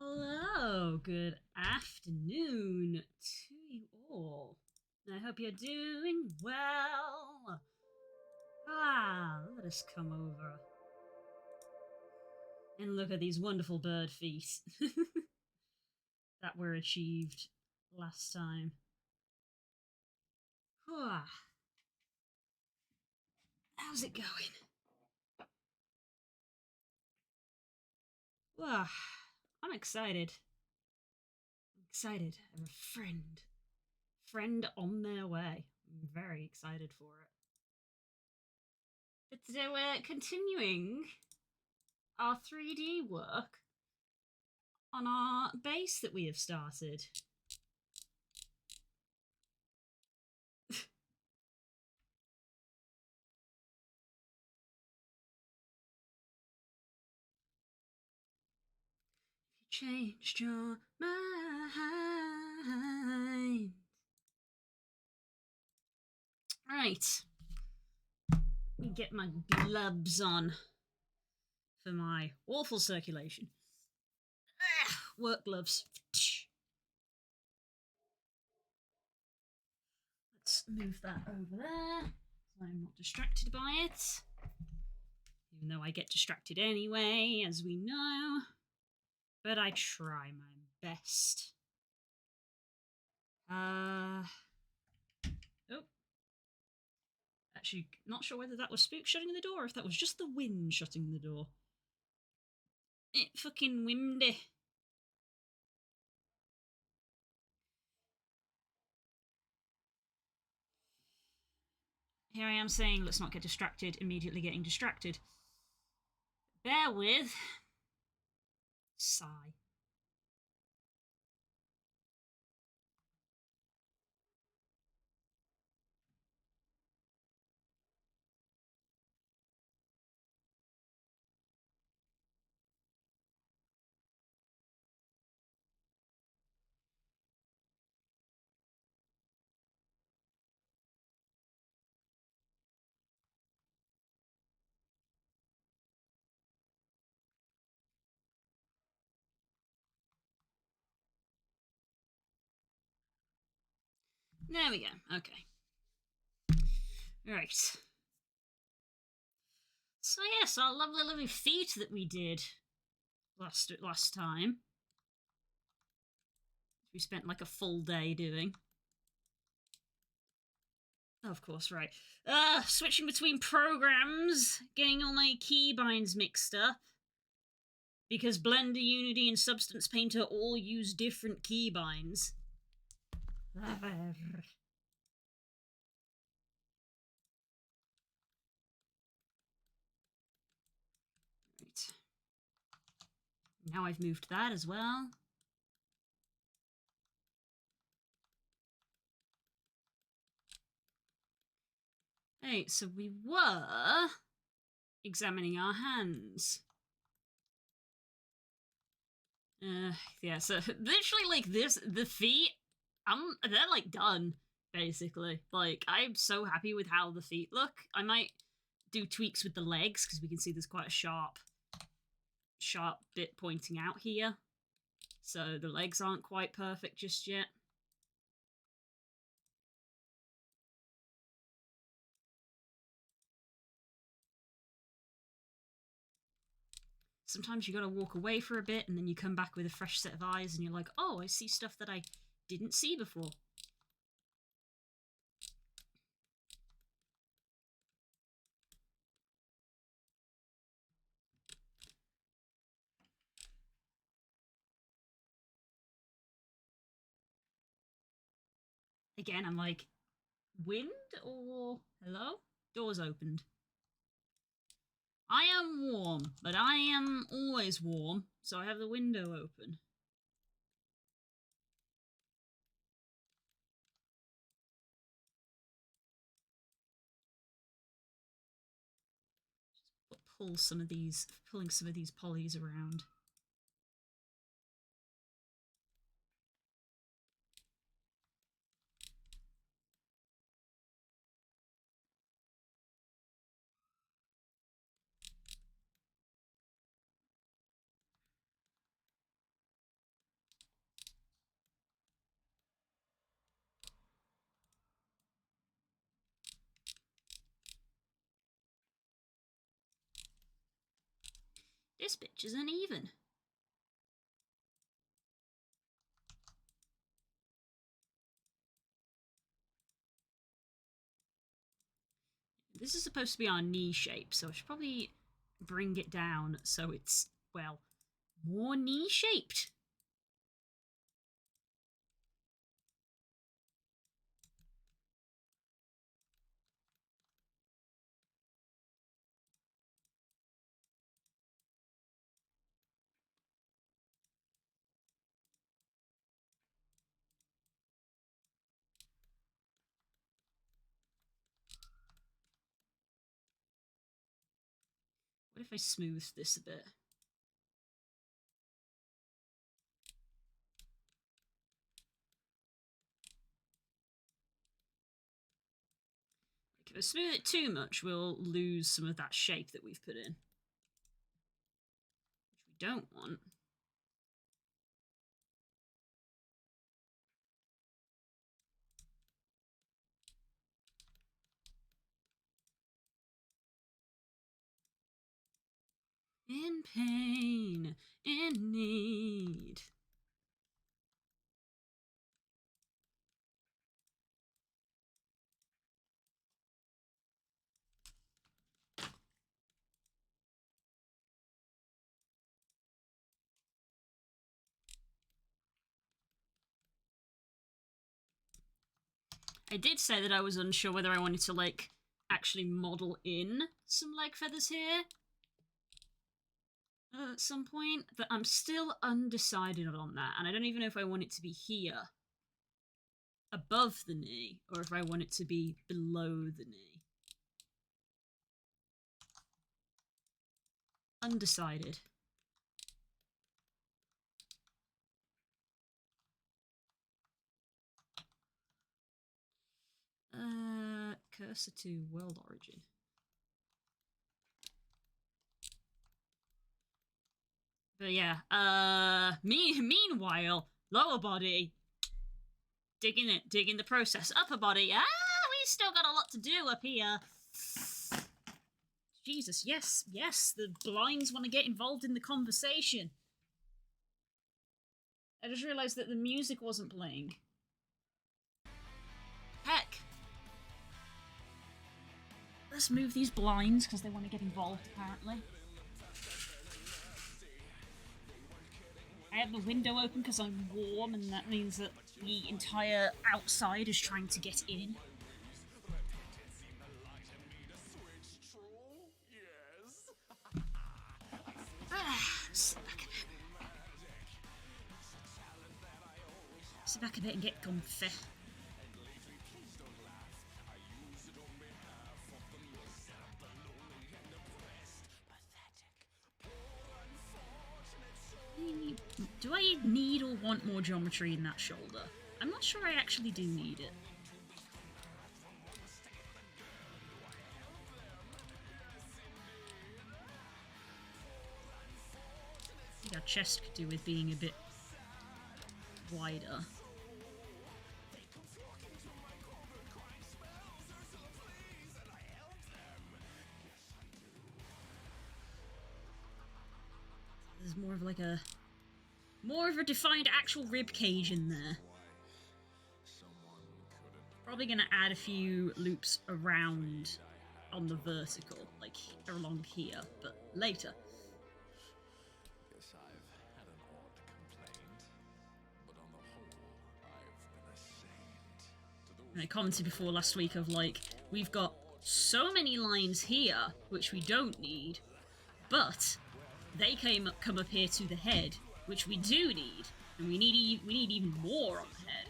Hello, good afternoon to you all. I hope you're doing well. Let us come over and look at these wonderful bird feet that were achieved last time. How's it going? I'm excited. I'm excited. I have a friend. Friend on their way. I'm very excited for it. But today we're continuing our 3D work on our base that we have started. Changed your mind. Right. Let me get my gloves on for my awful circulation. Work gloves. Let's move that over there so I'm not distracted by it. Even though I get distracted anyway, as we know. But I try my best. Oh. Actually, not sure whether that was Spook shutting the door or if that was just the wind shutting the door. It fucking windy. Here I am saying, let's not get distracted, immediately getting distracted. Bear with. Sigh. There we go. Okay. Right. So yes, our lovely feat that we did last time. We spent like a full day doing. Oh, of course, right. Switching between programs, getting all my keybinds mixed up. Because Blender, Unity, and Substance Painter all use different keybinds. Right. Now I've moved that as well. Hey, so we were examining our hands. Yeah, so literally like this, the feet, they're like done, basically. Like, I'm so happy with how the feet look. I might do tweaks with the legs, because we can see there's quite a sharp bit pointing out here. So the legs aren't quite perfect just yet. Sometimes you gotta walk away for a bit and then you come back with a fresh set of eyes and you're like, oh, I see stuff that I didn't see before. Again, I'm like, wind or hello? Doors opened. I am warm, but I am always warm, so I have the window open. Just pulling some of these polys around. This bitch isn't even. This is supposed to be our knee shape, so I should probably bring it down so it's, well, more knee-shaped. What if I smooth this a bit? Like, if I smooth it too much, we'll lose some of that shape that we've put in. Which we don't want. In pain, in need. I did say that I was unsure whether I wanted to, like, actually model in some leg feathers here at some point, but I'm still undecided on that, and I don't even know if I want it to be here, above the knee, or if I want it to be below the knee. Undecided. Cursor to world origin. But yeah, meanwhile, lower body, digging the process. Upper body, we still got a lot to do up here. Jesus, yes, the blinds want to get involved in the conversation. I just realised that the music wasn't playing. Heck. Let's move these blinds, because they want to get involved, apparently. I have the window open because I'm warm, and that means that the entire outside is trying to get in. Sit back a bit. Sit back a bit and get comfy. Do I need or want more geometry in that shoulder? I'm not sure I actually do need it. I think our chest could do with being a bit wider. There's more of like a... more of a defined actual rib cage in there. Probably gonna add a few loops around on the vertical, like along here, but later. And I commented before last week of like, we've got so many lines here, which we don't need, but they come up here to the head, which we do need, and we need even more on the head.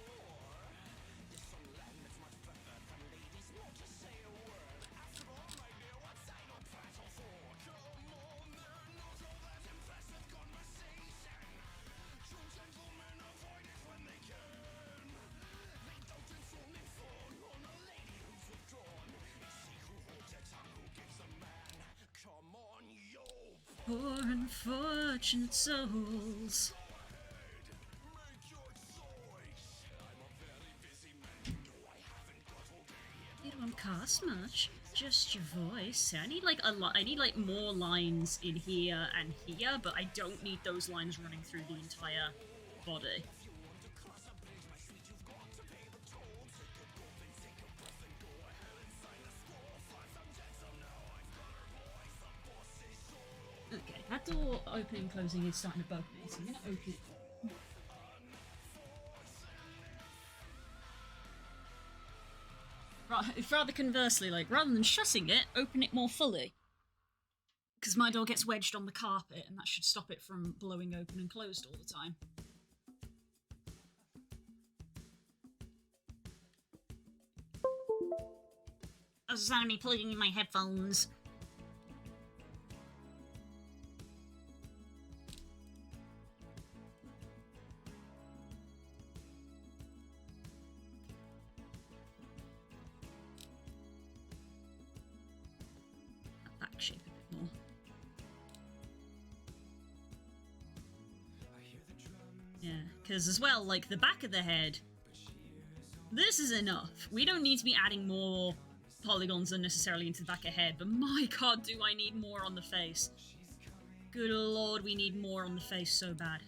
Poor unfortunate souls. It won't cost much. just your voice. I need like I need like more lines in here and here, but I don't need those lines running through the entire body. Okay, that door opening and closing is starting to bug me, so I'm gonna open it. Rather conversely, like, rather than shutting it, open it more fully. Because my door gets wedged on the carpet, and that should stop it from blowing open and closed all the time. That's the sound of me plugging in my headphones. Back shape a bit more. Yeah, because as well, like, the back of the head, this is enough. We don't need to be adding more polygons unnecessarily into the back of the head, but my god, do I need more on the face. Good lord, we need more on the face so bad.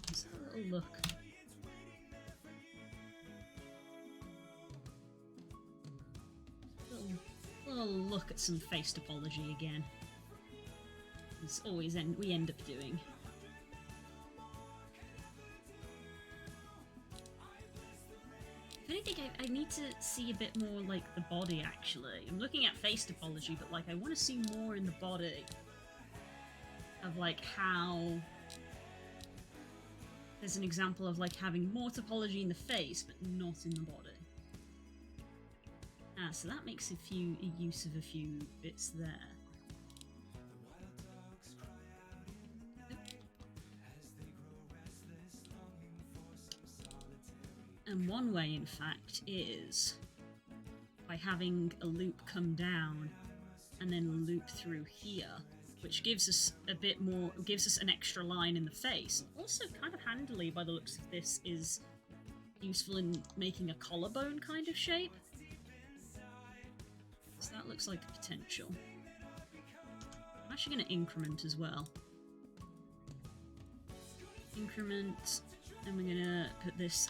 Just a little look. Little look at some face topology again. It's always we end up doing. If anything, I need to see a bit more like the body actually. I'm looking at face topology, but like I want to see more in the body of like how there's an example of like having more topology in the face but not in the body. Ah, so that makes a use of a few bits there. And one way, in fact, is by having a loop come down and then loop through here, which gives us a bit more, gives us an extra line in the face. Also, kind of handily, by the looks of this, is useful in making a collarbone kind of shape. So that looks like a potential. I'm actually going to increment as well. Increment, and we're going to put this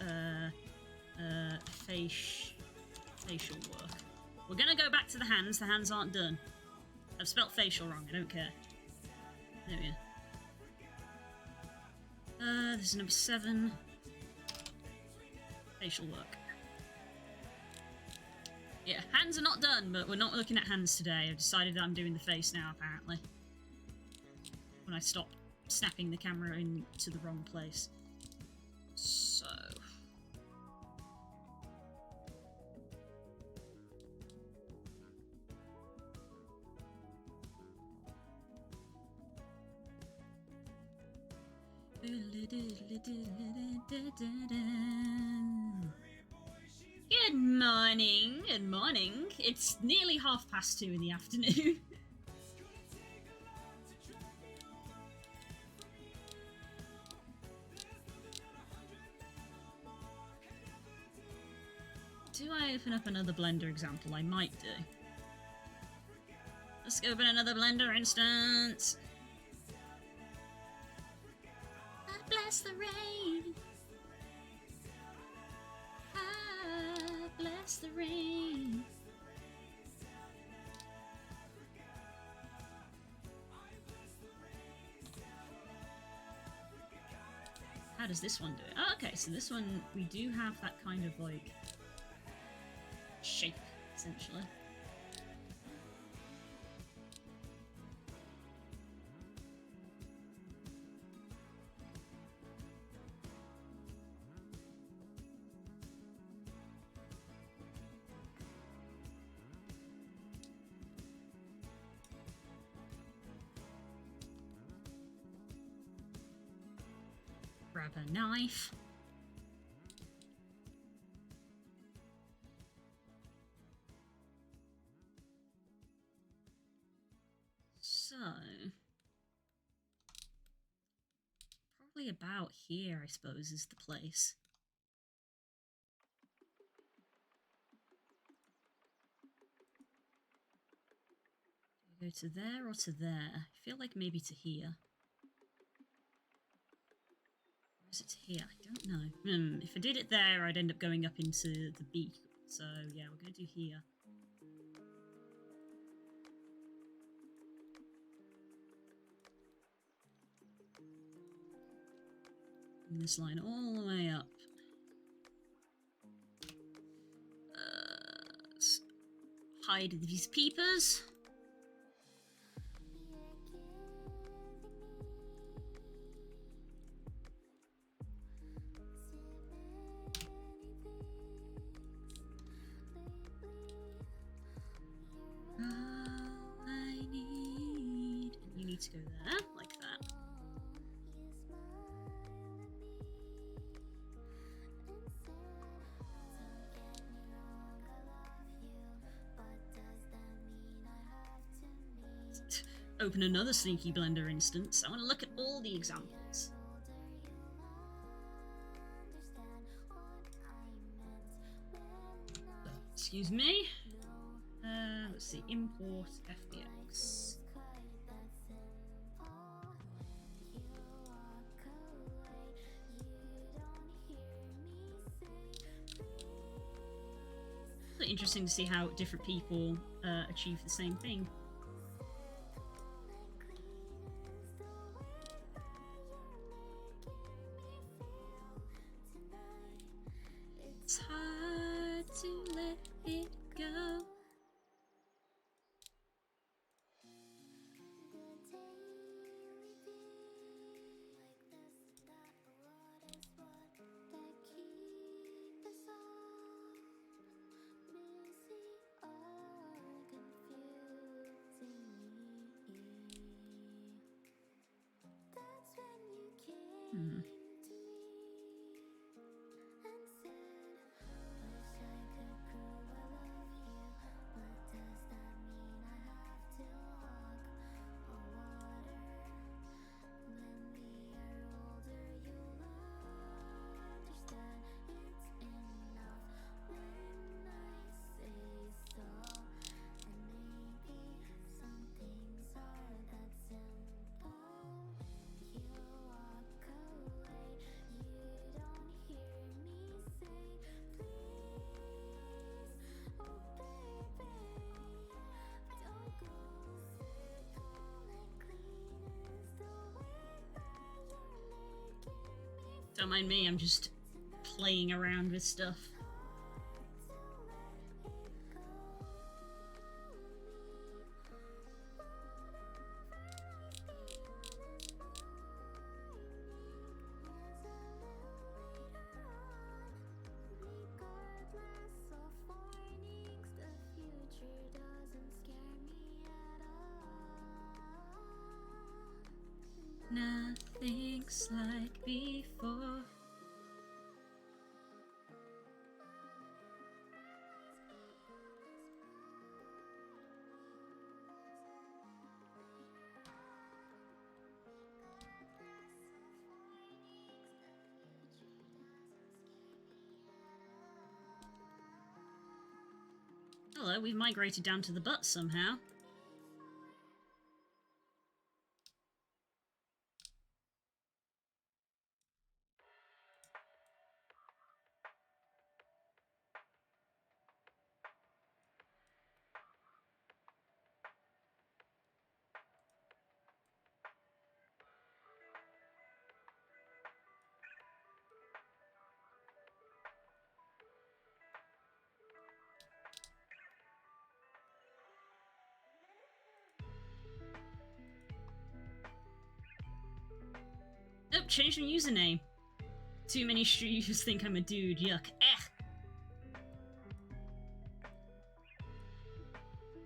facial work. We're going to go back to the hands. The hands aren't done. I've spelt facial wrong. I don't care. There we are. This is number 7. Facial work. Yeah, hands are not done, but we're not looking at hands today. I've decided that I'm doing the face now, apparently. When I stop snapping the camera into the wrong place. So... Good morning, good morning. It's nearly 2:30 in the afternoon. Do I open up another Blender example? I might do. Let's open another Blender instance. Bless the rain. Ah, bless the rain. How does this one do it? Oh, okay, so this one, we do have that kind of like shape, essentially. Grab a knife. So, probably about here, I suppose, is the place. Do I go to there or to there? I feel like maybe to here. Or is it to here? I don't know. If I did it there, I'd end up going up into the beak. So, yeah, we're going to do here. And this line all the way up. Let's hide these peepers. All I need. And you need to go there, like that. Open another Sneaky Blender instance. I want to look at all the examples. Excuse me. Let's see. Import FBX. It's interesting to see how different people achieve the same thing. It's hard to let it go. Don't mind me, I'm just playing around with stuff. Nothing's like before. Hello, we've migrated down to the butt somehow. Nope, change my username. Too many streamers think I'm a dude, yuck.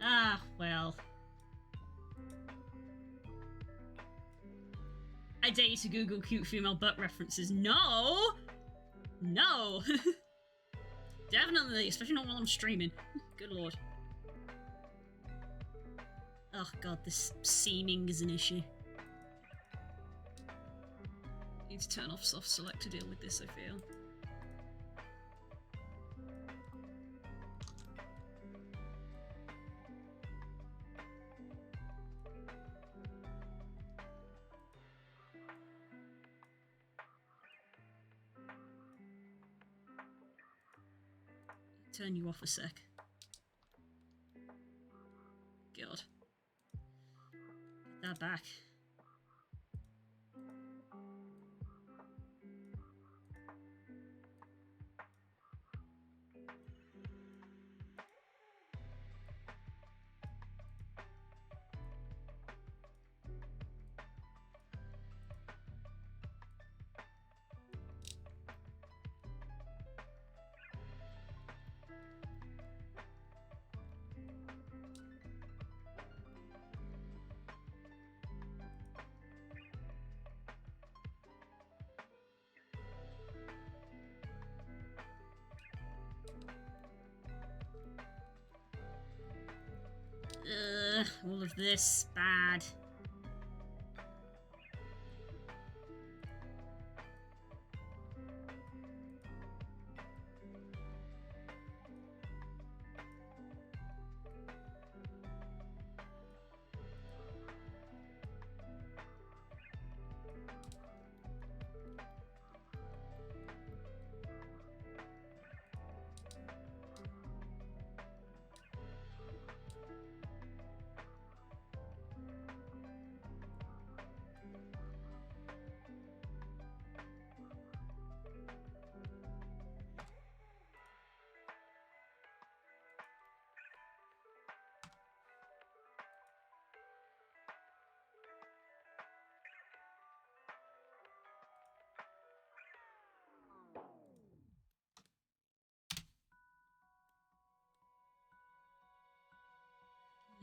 Ah, well. I dare you to Google cute female butt references. No! No! Definitely, especially not while I'm streaming. Good lord. Oh god, this seaming is an issue. Need to turn off soft select to deal with this, I feel. Turn you off a sec. God. Get that back. All of this bad.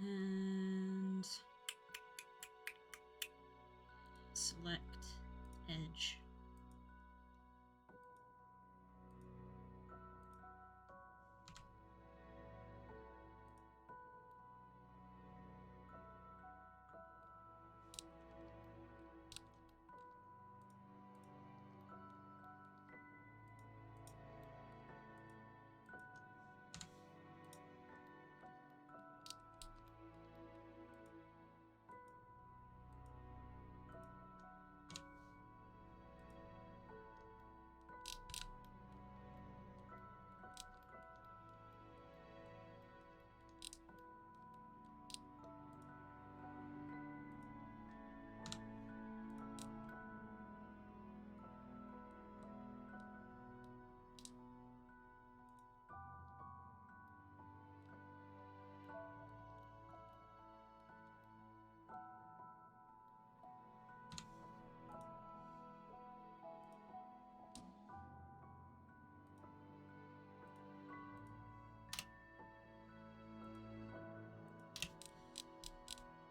And select edge.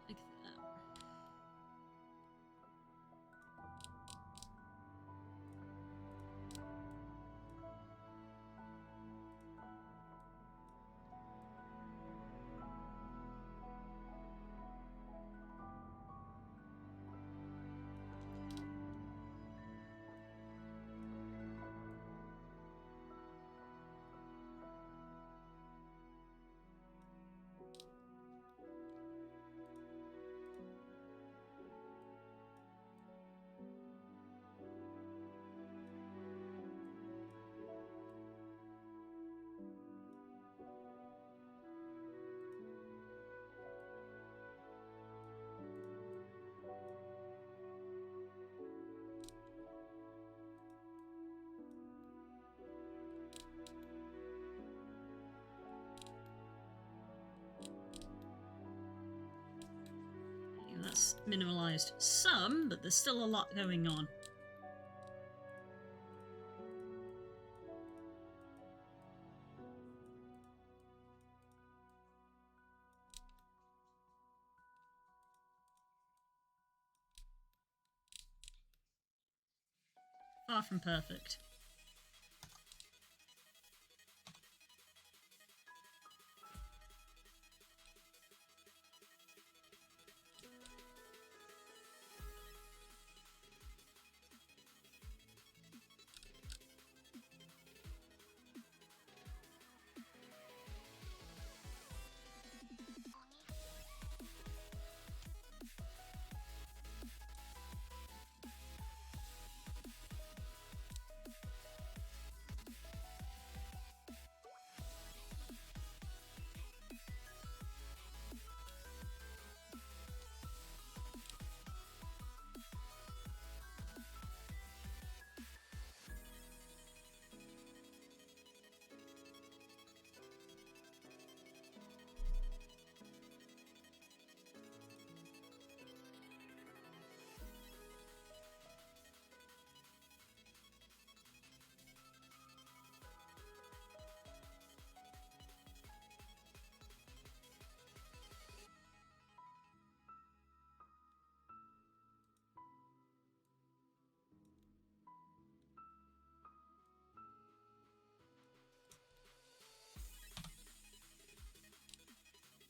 Like that. That's minimalized some, but there's still a lot going on. Far from perfect.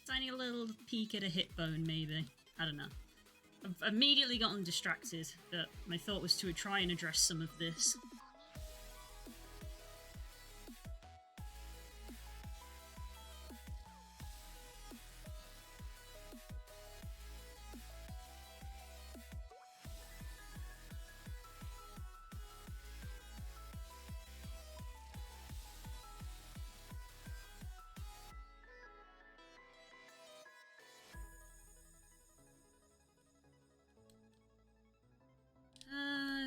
Tiny little peek at a hip bone, maybe. I don't know. I've immediately gotten distracted, but my thought was to try and address some of this.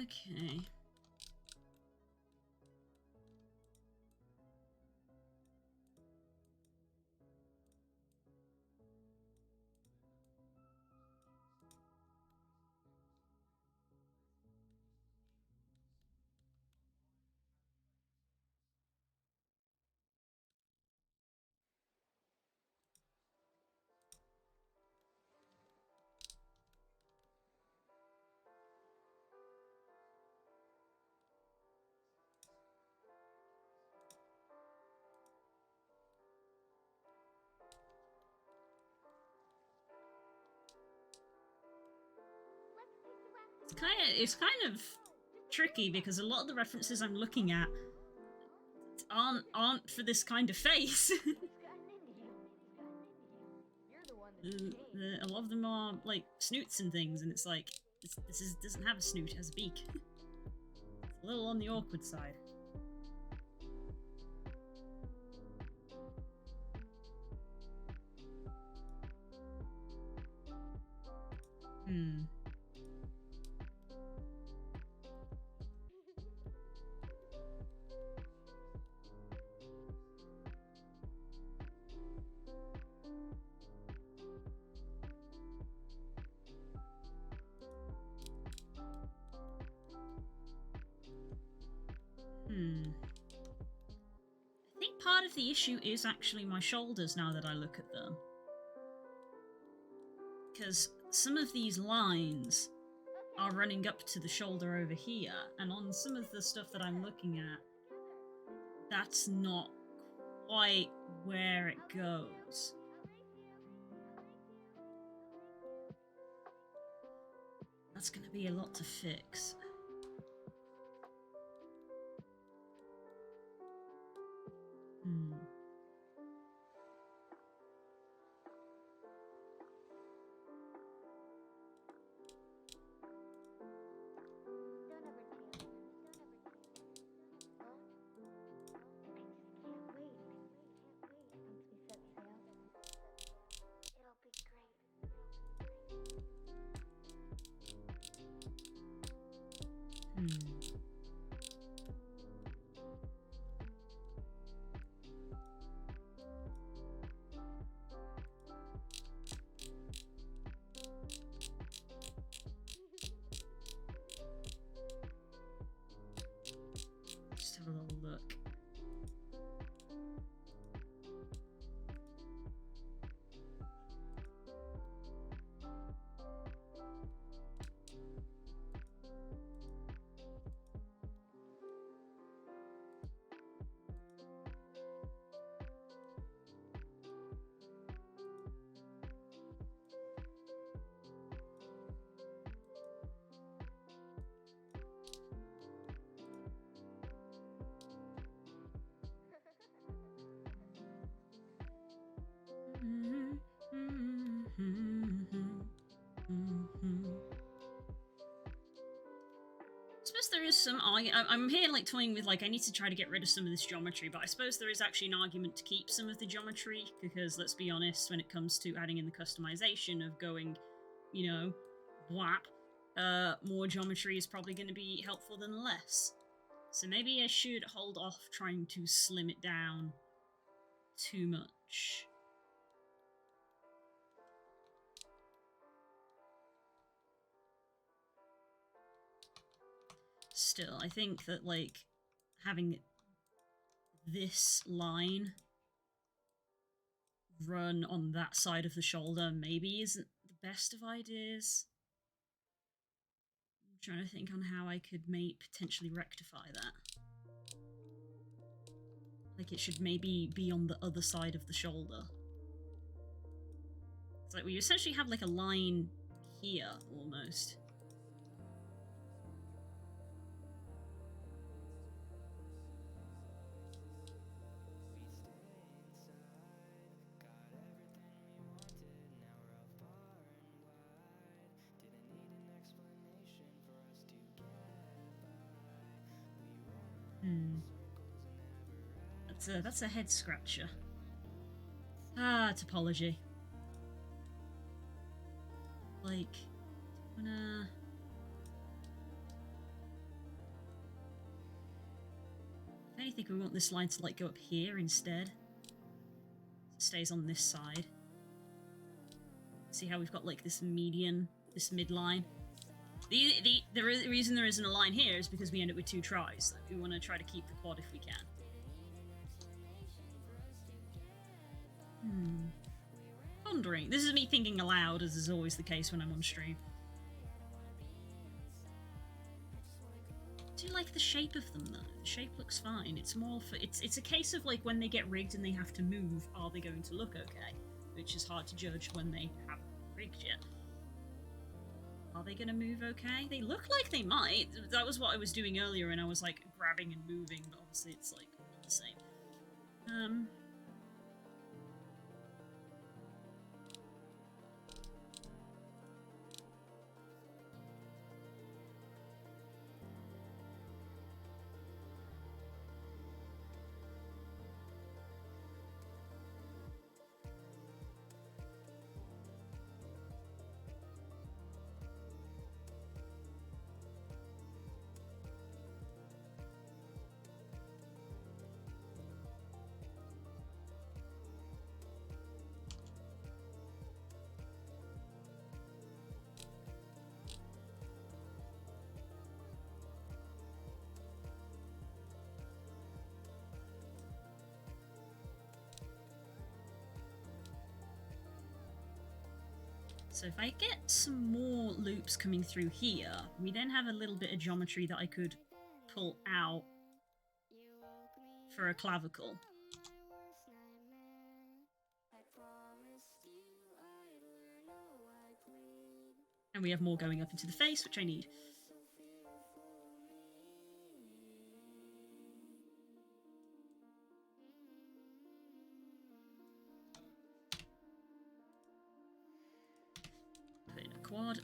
Okay. It's kind of tricky because a lot of the references I'm looking at aren't for this kind of face. A lot of them are like snoots and things, and it's like this doesn't have a snoot, it has a beak. It's a little on the awkward side. I think part of the issue is actually my shoulders now that I look at them. Because some of these lines are running up to the shoulder over here, and on some of the stuff that I'm looking at, that's not quite where it goes. That's going to be a lot to fix. there is some argument. I'm here like toying with like I need to try to get rid of some of this geometry, but I suppose there is actually an argument to keep some of the geometry because let's be honest, when it comes to adding in the customization of going, you know, blap, more geometry is probably going to be helpful than less. So maybe I should hold off trying to slim it down too much. Still, I think that, like, having this line run on that side of the shoulder maybe isn't the best of ideas. I'm trying to think on how I could potentially rectify that. Like, it should maybe be on the other side of the shoulder. It's like we essentially have, like, a line here, almost. That's a head scratcher. Ah, topology. Like, wanna... If anything, we want this line to like go up here instead. It stays on this side. See how we've got like this median, this midline. The reason there isn't a line here is because we end up with 2 tries. Like, we want to try to keep the quad if we can. Pondering. This is me thinking aloud, as is always the case when I'm on stream. Do you like the shape of them, though? The shape looks fine. It's more for... It's a case of, like, when they get rigged and they have to move, are they going to look okay? Which is hard to judge when they haven't rigged yet. Are they going to move okay? They look like they might. That was what I was doing earlier, and I was, like, grabbing and moving, but obviously it's, like, not the same. So if I get some more loops coming through here, we then have a little bit of geometry that I could pull out for a clavicle. And we have more going up into the face, which I need. Put in a quad.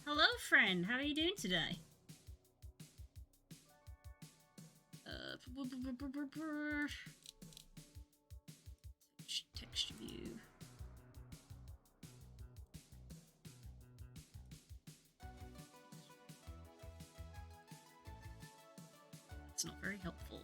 Hello, friend. How are you doing today? Text view. It's not very helpful.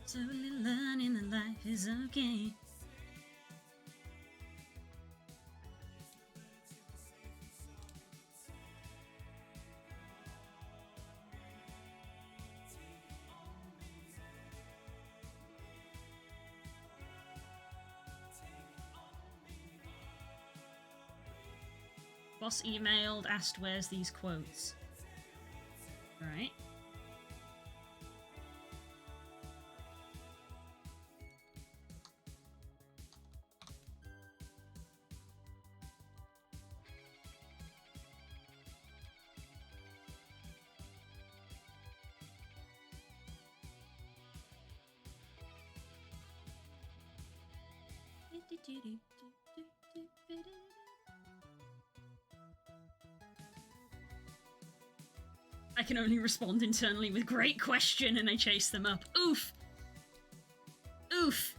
Slowly learning that life is okay. Boss emailed, asked where's these quotes. Right. I can only respond internally with great question and I chase them up. Oof! Oof!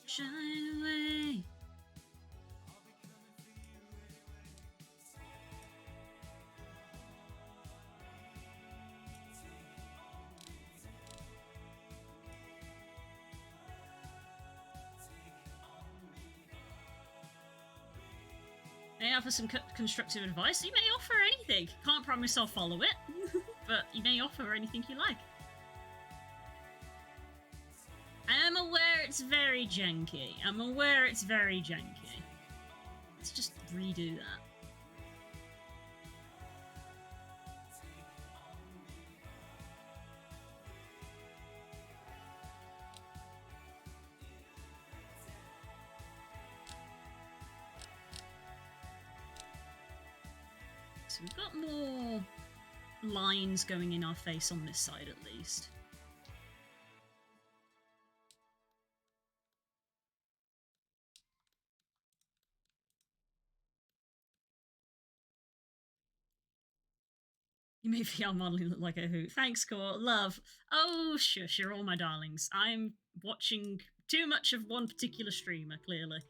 Shine away. May I offer some constructive advice? You may offer anything. Can't promise I'll follow it, but you may offer anything you like. I am aware it's very janky. I'm aware it's very janky. Let's just redo that. So we've got more lines going in our face on this side at least. You made VR modeling look like a hoot. Thanks, Core. Love. Oh, shush, you're all my darlings. I'm watching too much of one particular streamer, clearly.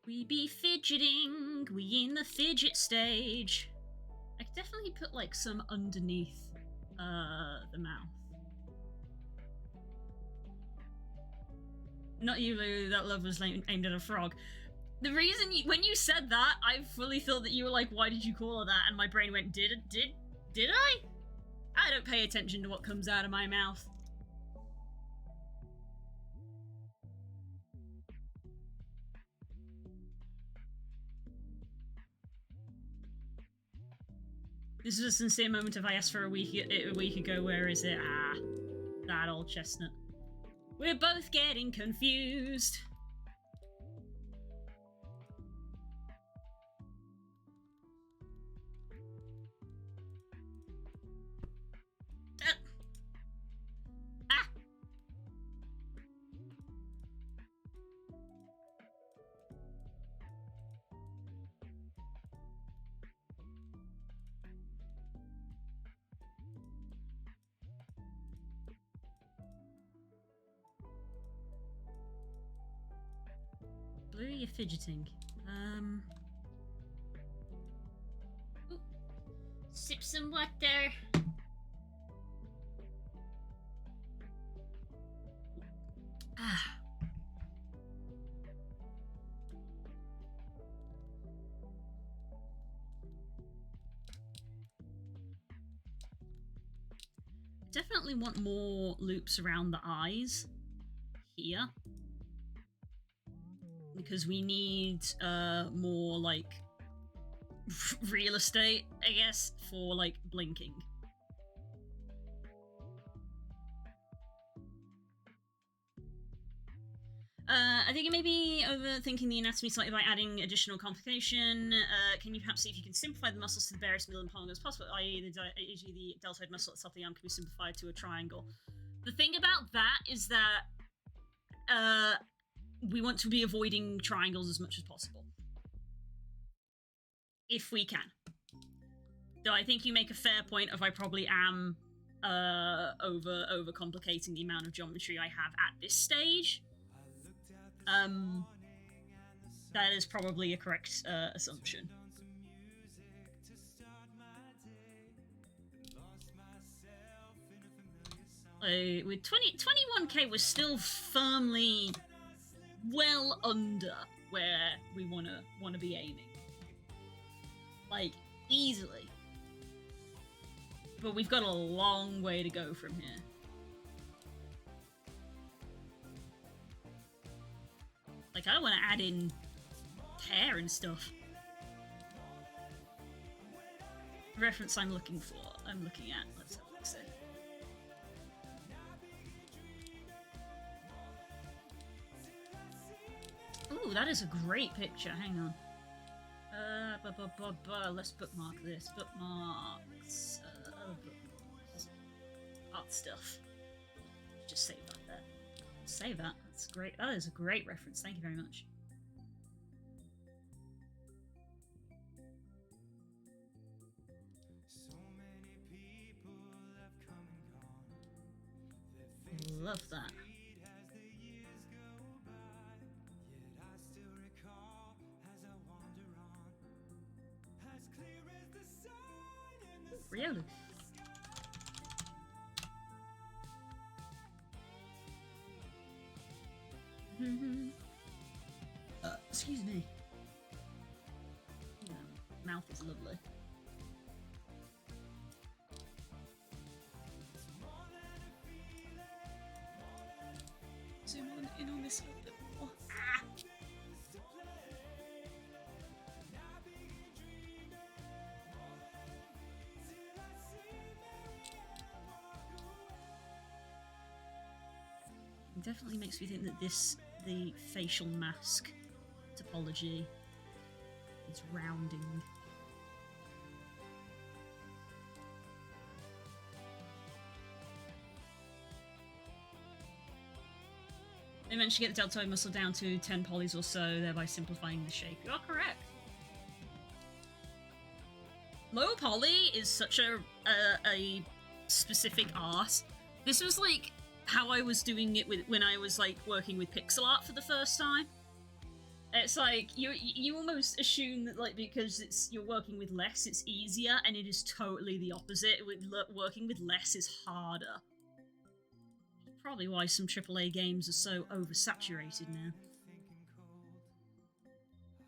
We be fidgeting, we in the fidget stage. I could definitely put like some underneath the mouth. Not you, Lou, that love was aimed at a frog. The reason when you said that, I fully thought that you were like, why did you call her that? And my brain went, did I? I don't pay attention to what comes out of my mouth. This is a sincere moment if I asked for a week ago, where is it? Ah, that old chestnut. We're both getting confused. you're fidgeting. Ooh. Sip some water. Ah. Definitely want more loops around the eyes here. Because we need more, like, real estate, I guess, for, like, blinking. I think you may be overthinking the anatomy slightly by adding additional complication. Can you perhaps see if you can simplify the muscles to the barest middle and polygons possible, i.e. the deltoid muscle at the top of the arm can be simplified to a triangle. The thing about that is that we want to be avoiding triangles as much as possible. If we can. Though I think you make a fair point of I probably am overcomplicating the amount of geometry I have at this stage. That is probably a correct assumption. With 21k, we're still firmly well under where we wanna be aiming. Like, easily. But we've got a long way to go from here. Like, I want to add in hair and stuff. The reference I'm looking at. Let's have a look. Ooh, that is a great picture. Hang on. Let's bookmark this. Bookmarks. Bookmarks. Art stuff. Just save that there. Save that. That's great. That is a great reference. Thank you very much. Love that. Really? Excuse me. Yeah, mouth is lovely. Zoom in on this a little bit more. Ah! It definitely makes me think that the facial mask topology is rounding. They managed to get the deltoid muscle down to 10 polys or so, thereby simplifying the shape. You are correct. Low poly is such a specific art. This was like how I was doing it when I was like working with pixel art for the first time. It's like you almost assume that like because you're working with less, it's easier, and it is totally the opposite. Working with less is harder. Probably why some AAA games are so oversaturated now.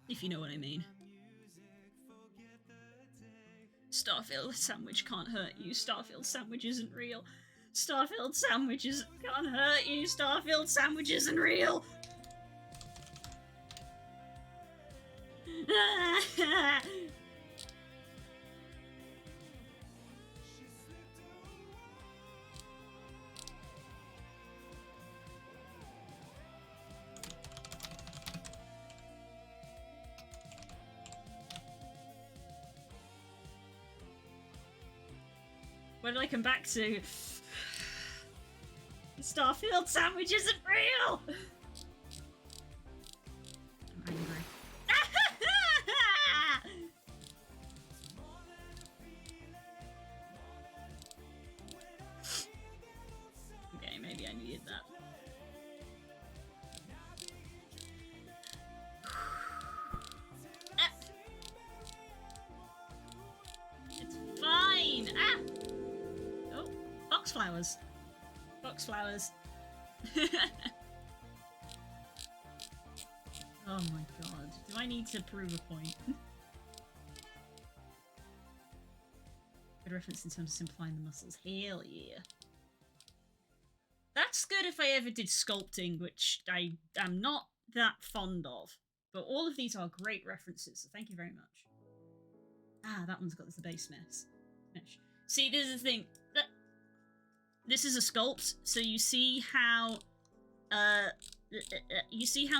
If you know what I mean. Starfield sandwich can't hurt you. Starfield sandwich isn't real. Starfield sandwiches can't hurt you. Starfield sandwich isn't real. What did I come back to? Starfield sandwich isn't real! I'm angry. Okay, maybe I needed that. foxflowers. Foxflowers. Oh my god. Do I need to prove a point? Good reference in terms of simplifying the muscles. Hell yeah. That's good if I ever did sculpting, which I am not that fond of. But all of these are great references, so thank you very much. Ah, that one's got the base mess. See, this is the thing. This is a sculpt, so you see how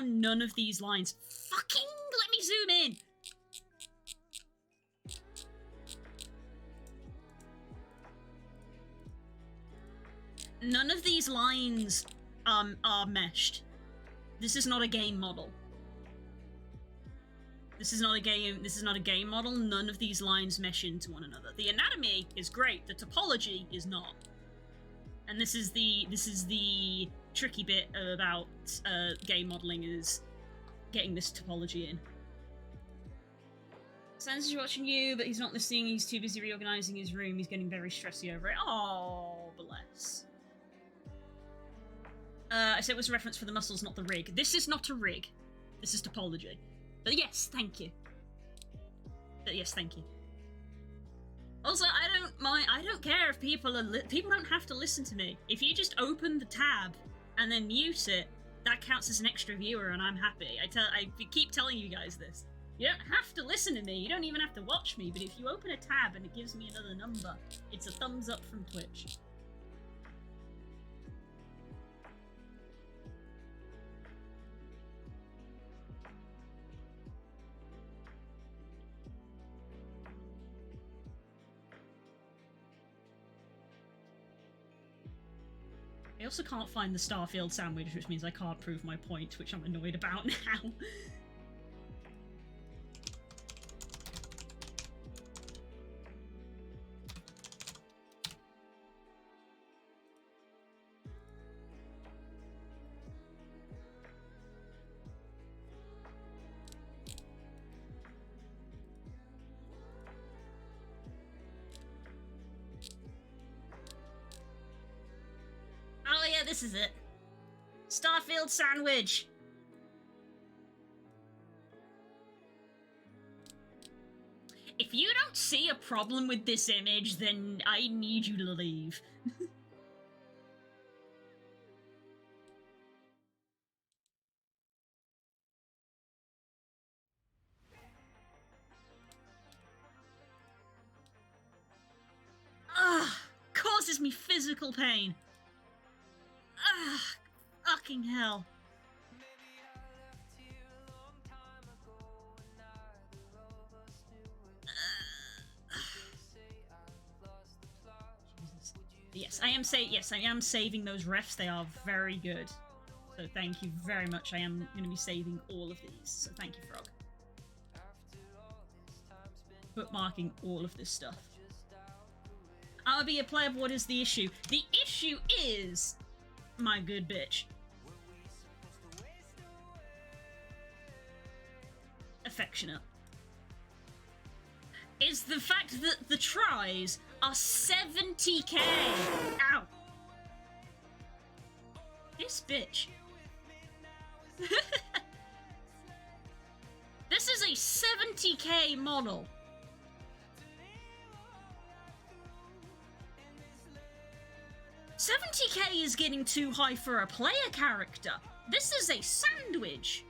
none of these lines fucking let me zoom in. None of these lines are meshed. This is not a game model. This is not a game model. None of these lines mesh into one another. The anatomy is great, the topology is not. And this is the tricky bit about game modeling, is getting this topology in. Sans is watching you, but he's not listening. He's too busy reorganizing his room. He's getting very stressy over it. Oh, bless. I said it was a reference for the muscles, not the rig. This is not a rig. This is topology. But yes, thank you. Yes, thank you. Also, I don't care if people don't have to listen to me. If you just open the tab and then mute it, that counts as an extra viewer, and I'm happy. I keep telling you guys this. You don't have to listen to me. You don't even have to watch me. But if you open a tab and it gives me another number, it's a thumbs up from Twitch. I also can't find the Starfield sandwich, which means I can't prove my point, which I'm annoyed about now. This is it. Starfield sandwich. If you don't see a problem with this image, then I need you to leave. Ugh, causes me physical pain. Ah, fucking hell. Yes, I am saving those refs. They are very good. So thank you very much. I am going to be saving all of these. So thank you, Frog. Bookmarking all of this stuff. I'll be a player, but what is the issue? The issue is... my good bitch. Affectionate. Is the fact that the tries are 70k. Ow. This bitch. This is a 70k model. $70k is getting too high for a player character. This is a sandwich.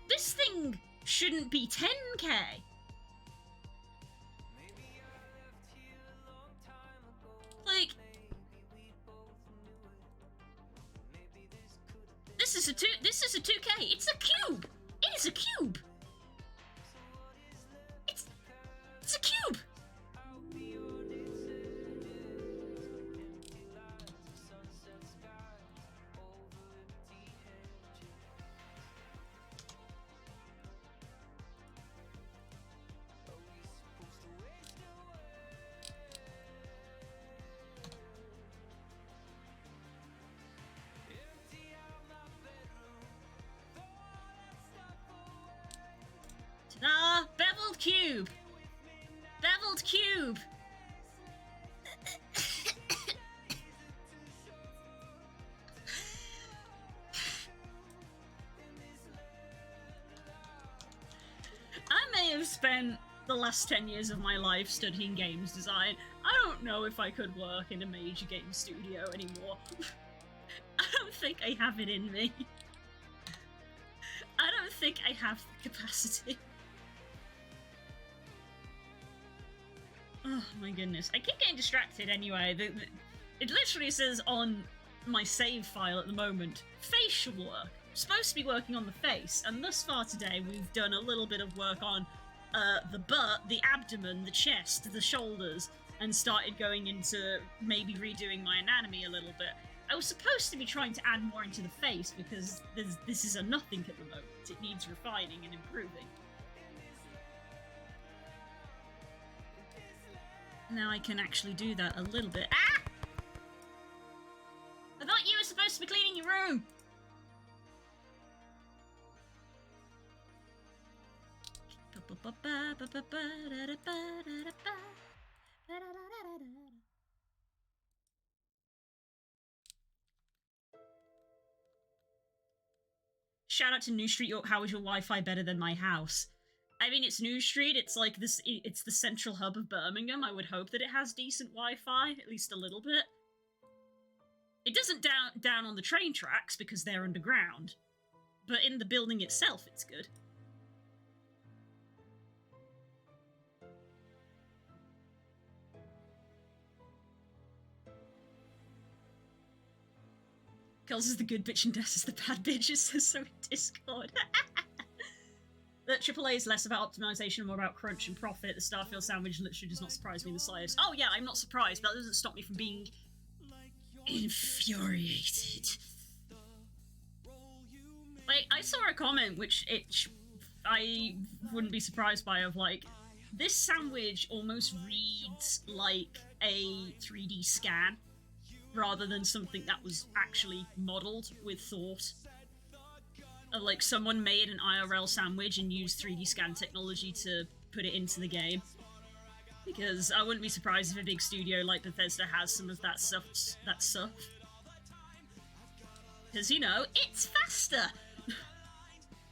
This thing shouldn't be 10k. Like, this is a 2k. It's a cube. It is a cube. It's a cube. Ta-da! Beveled cube! Beveled cube! spent the last 10 years of my life studying games design. I don't know if I could work in a major game studio anymore. I don't think I have it in me. I don't think I have the capacity. Oh my goodness. I keep getting distracted anyway. It literally says on my save file at the moment, facial work. I'm supposed to be working on the face, and thus far today we've done a little bit of work on the butt, the abdomen, the chest, the shoulders, and started going into maybe redoing my anatomy a little bit. I was supposed to be trying to add more into the face because this is a nothing at the moment. It needs refining and improving. Now I can actually do that a little bit. Ah! I thought you were supposed to be cleaning your room! Shout out to New Street York, how is your Wi-Fi better than my house? I mean, it's New Street, it's like this, it's the central hub of Birmingham. I would hope that it has decent Wi-Fi, at least a little bit. It doesn't down on the train tracks because they're underground, but in the building itself, it's good. Kels is the good bitch and Des is the bad bitch, it says so in Discord. That AAA is less about optimization and more about crunch and profit. The Starfield sandwich literally does not surprise me in the slightest. Oh yeah, I'm not surprised, but that doesn't stop me from being infuriated. Like, I saw a comment which I wouldn't be surprised by, of like, this sandwich almost reads like a 3D scan rather than something that was actually modelled with thought. Like, someone made an IRL sandwich and used 3D scan technology to put it into the game. Because I wouldn't be surprised if a big studio like Bethesda has some of that stuff. Because, you know, it's faster!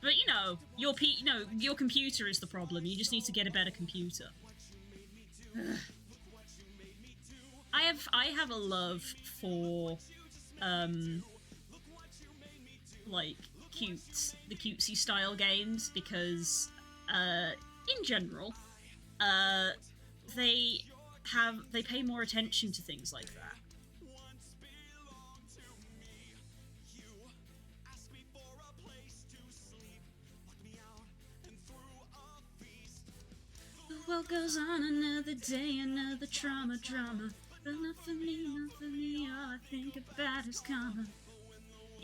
But, you know, your computer is the problem. You just need to get a better computer. I have a love for, like, the cutesy style games because, in general, they pay more attention to things like that. The world goes on another day, another drama. But not for me, all I think about is karma.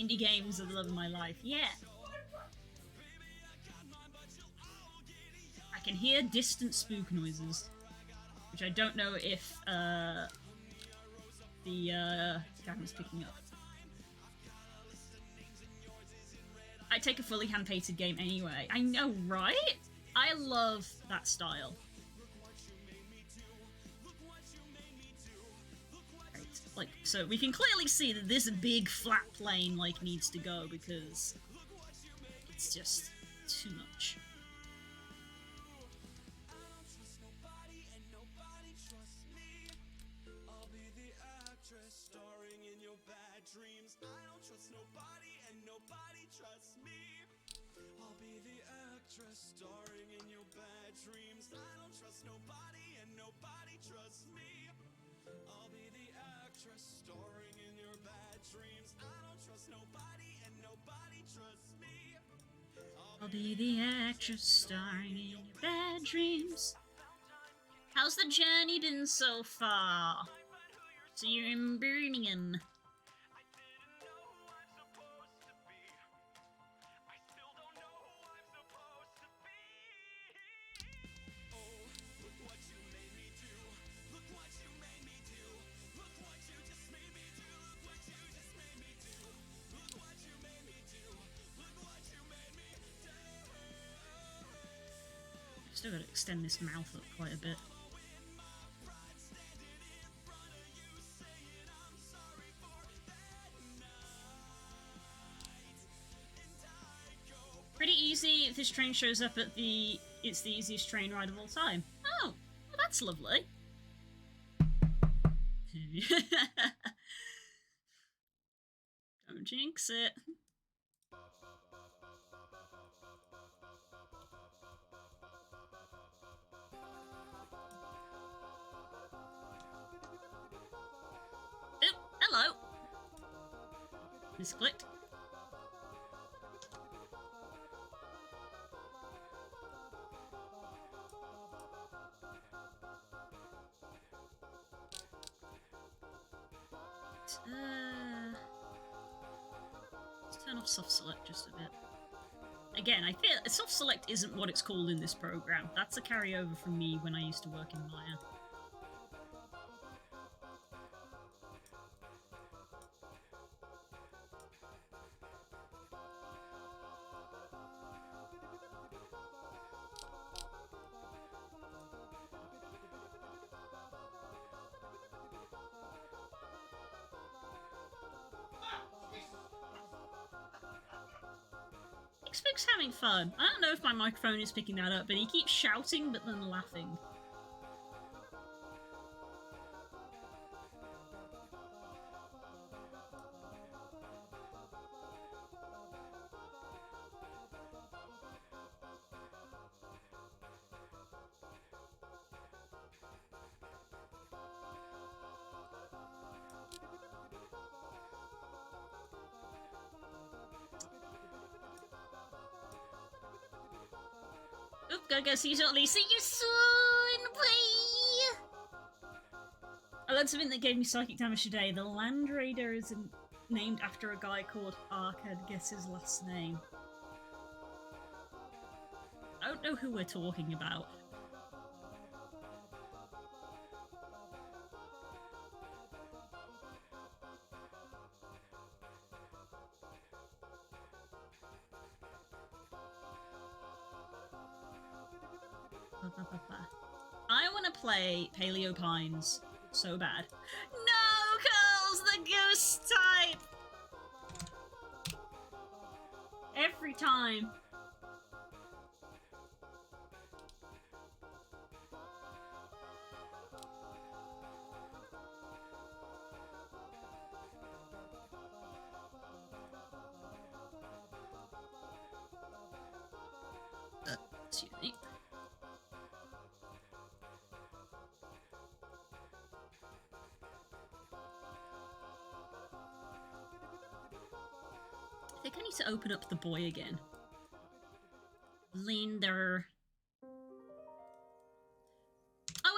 Indie games are the love of my life, yeah! I can hear distant spook noises, which I don't know if, the camera's picking up. I take a fully hand-painted game anyway. I know, right? I love that style. Like, so we can clearly see that this big flat plane, like, needs to go because it's just too much. I'll be the actress starring in your bad dreams. How's the journey been so far? So you're in Birmingham. Still gotta extend this mouth up quite a bit. Pretty easy if this train shows up at the It's the easiest train ride of all time. Oh, well, that's lovely. Don't jinx it. Oop, hello. Misclicked. Let's turn off soft select just a bit. Again, I feel soft select isn't what it's called in this program. That's a carryover from me when I used to work in Maya. Xbox having fun. I don't know if my microphone is picking that up, but he keeps shouting but then laughing. Oop, gotta go see you shortly. See you soon! Bye! I learned something that gave me psychic damage today. The Land Raider is named after a guy called Ark. I'd guess his last name. I don't know who we're talking about. I want to play Paleo Pines so bad. No, Curls, the ghost type! Every time. Excuse me. I think I need to open up the boy again. Linder. Oh,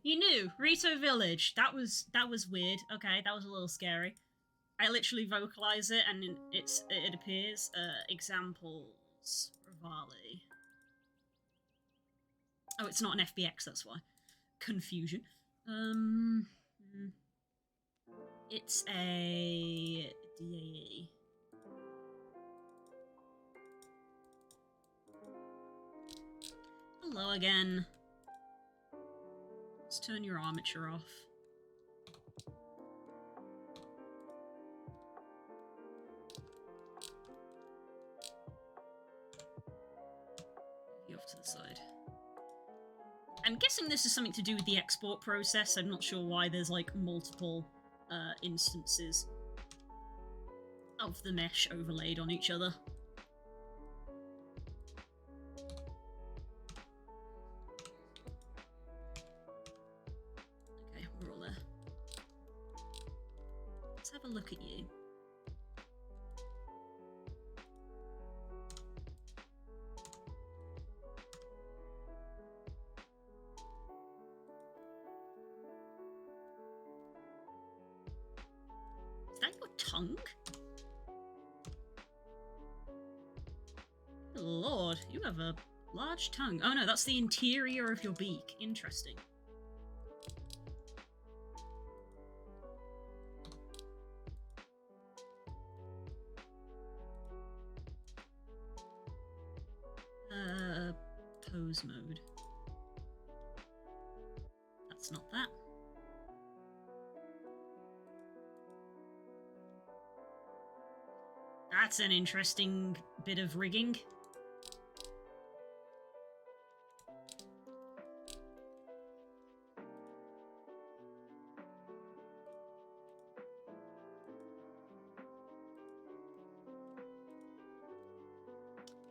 you knew! Rito Village. That was weird. Okay, that was a little scary. I literally vocalize it and it appears. Examples. Rivali. Oh, it's not an FBX, that's why. Confusion. It's a DAE. Hello again. Let's turn your armature off. You off to the side. I'm guessing this is something to do with the export process. I'm not sure why there's like multiple instances of the mesh overlaid on each other. Okay, we're all there. Let's have a look at you. Is that your tongue? Lord, you have a large tongue. Oh no, that's the interior of your beak. Interesting. Pose mode. That's not that. That's an interesting bit of rigging.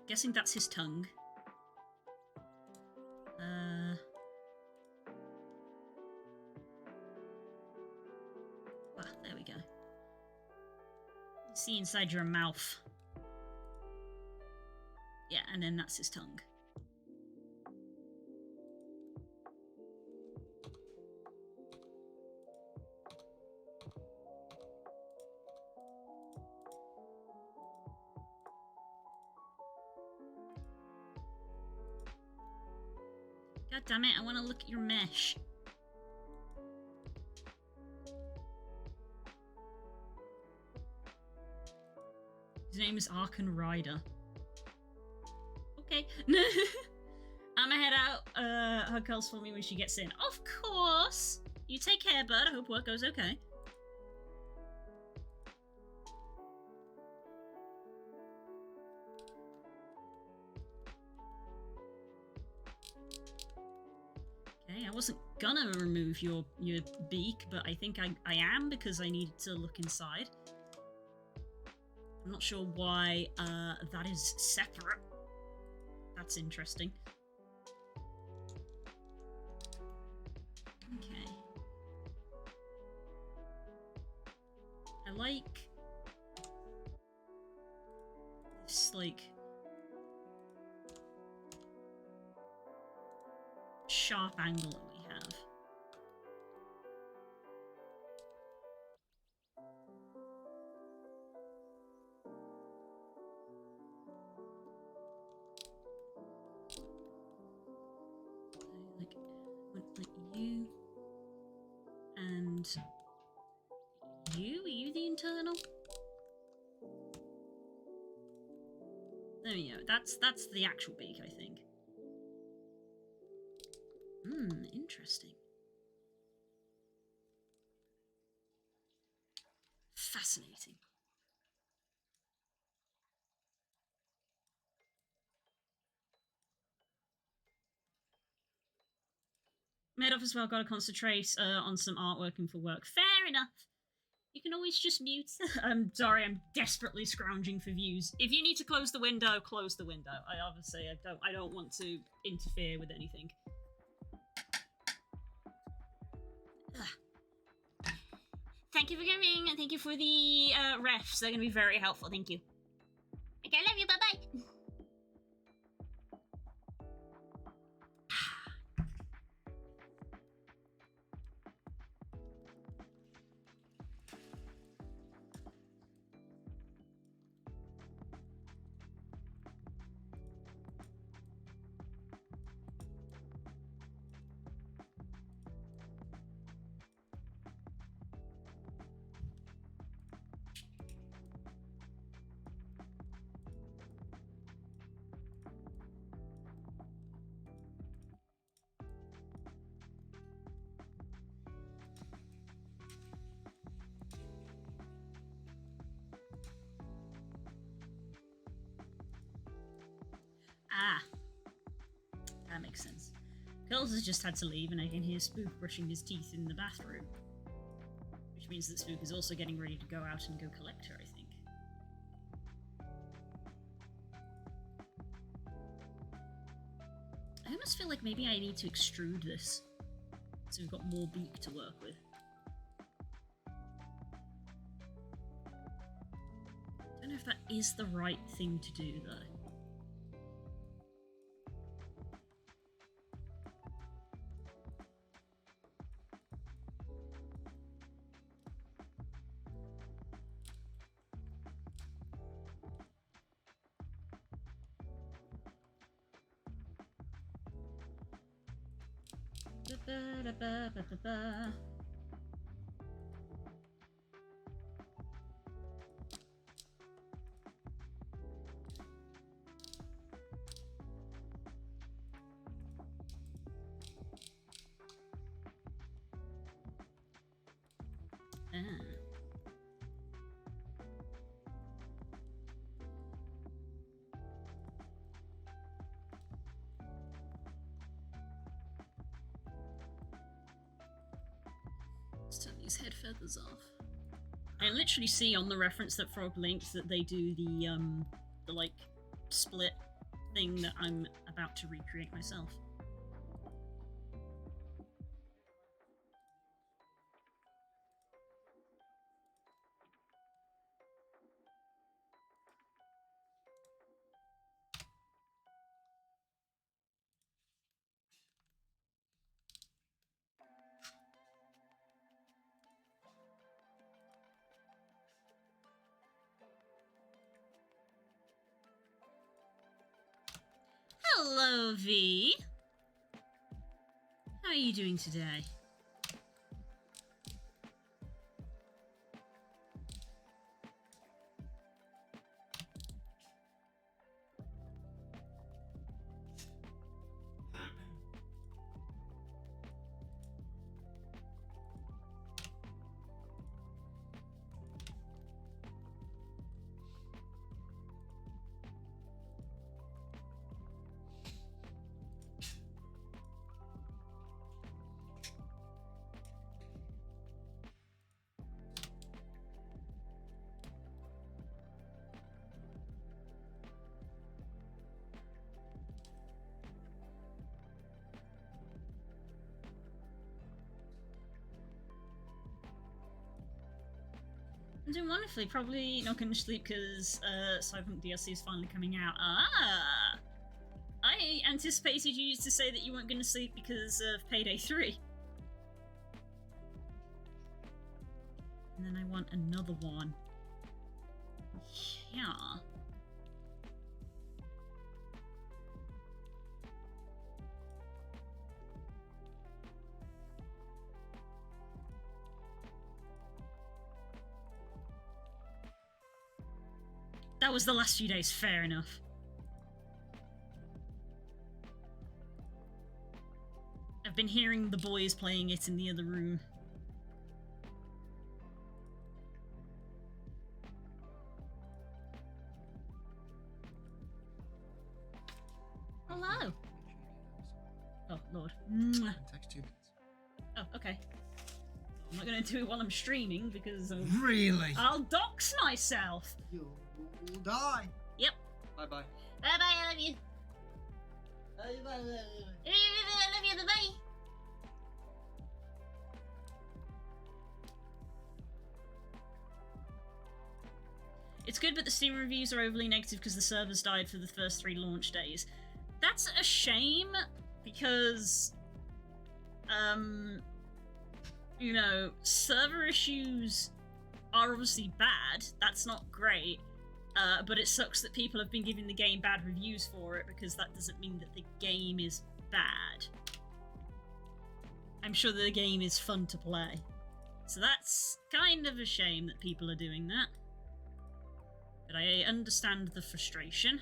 Guessing that's his tongue. There we go. See inside your mouth. Yeah, and then that's his tongue. God damn it, I want to look at your mesh. His name is Arkan Ryder. Okay. I'ma head out. Hug Curls for me when she gets in. Of course! You take care, bud. I hope work goes okay. Okay, I wasn't gonna remove your beak, but I think I am because I needed to look inside. I'm not sure why that is separate. That's interesting. Okay. I like this, like, sharp angle that we have. Like you and you? Are you the internal? There we go. That's the actual beak, I think. Interesting. Fascinating. Made off as well, gotta concentrate on some artworking for work. Fair enough. You can always just mute. I'm sorry, I'm desperately scrounging for views. If you need to close the window, close the window. I don't want to interfere with anything. Ugh. Thank you for coming, and thank you for the refs. They're gonna be very helpful. Thank you. Okay, I love you. Bye bye. Ah, that makes sense. Curls has just had to leave, and I can hear Spook brushing his teeth in the bathroom. Which means that Spook is also getting ready to go out and go collect her, I think. I almost feel like maybe I need to extrude this, so we've got more beak to work with. I don't know if that is the right thing to do, though. Let's turn these head feathers off. I literally see on the reference that Frog linked that they do the like split thing that I'm about to recreate myself. Hello, V. How are you doing today? I'm doing wonderfully. Probably not going to sleep because Cyberpunk DLC is finally coming out. Ah! I anticipated you to say that you weren't going to sleep because of Payday 3. And then I want another one. Yeah. That was the last few days, fair enough. I've been hearing the boys playing it in the other room. Hello. Oh, Lord. Text 2 minutes. Oh, okay. I'm not going to do it while I'm streaming because Really? I'll dox myself. You'll die. Yep. Bye-bye. Bye-bye, I love you. Bye-bye. I love you, bye-bye. It's good, but the Steam reviews are overly negative because the servers died for the first 3 launch days. That's a shame, because, you know, server issues are obviously bad. That's not great. But it sucks that people have been giving the game bad reviews for it, because that doesn't mean that the game is bad. I'm sure the game is fun to play. So that's kind of a shame that people are doing that. But I understand the frustration.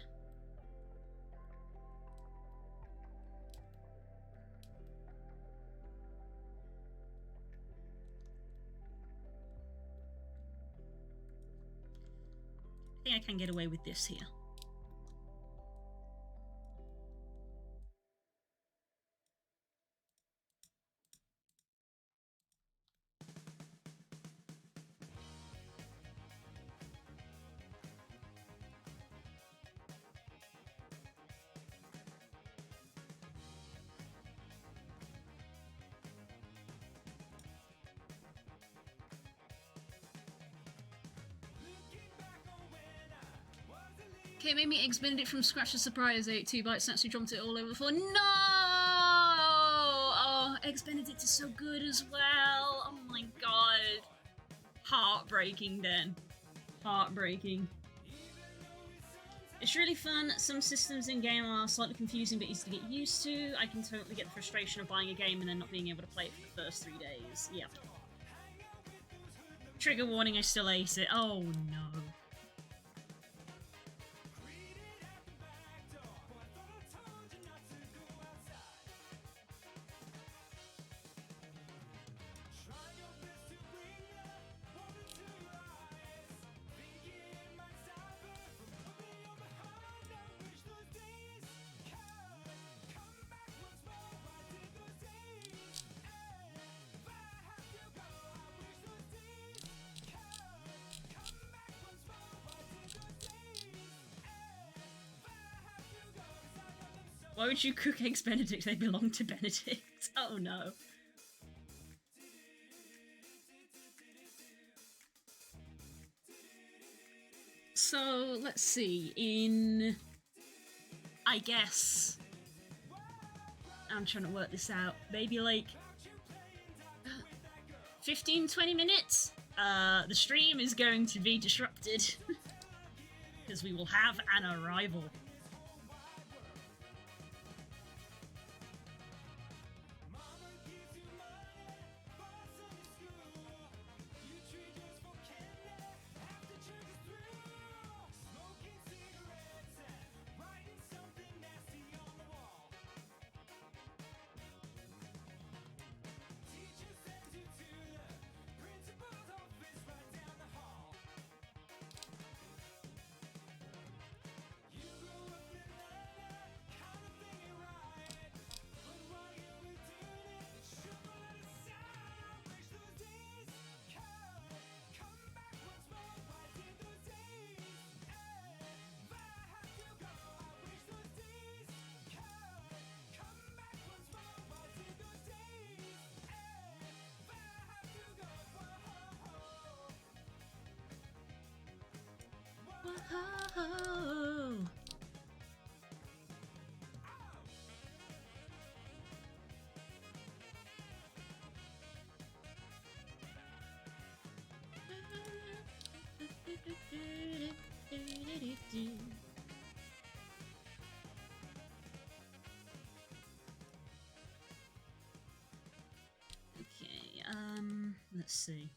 I think I can get away with this here. Okay, it made me Eggs Benedict from scratch a surprise. I ate 2 bites and actually dropped it all over the floor. No! Oh, Eggs Benedict is so good as well. Oh my god. Heartbreaking then. Heartbreaking. It's really fun. Some systems in game are slightly confusing but easy to get used to. I can totally get the frustration of buying a game and then not being able to play it for the first 3 days. Yep. Trigger warning, I still ate it. Oh no. Why would you cook eggs Benedict? They belong to Benedict. Oh no. So, let's see. I guess... I'm trying to work this out. Maybe like 15-20 minutes? The stream is going to be disrupted. Because we will have an arrival. Whoa. Okay, let's see.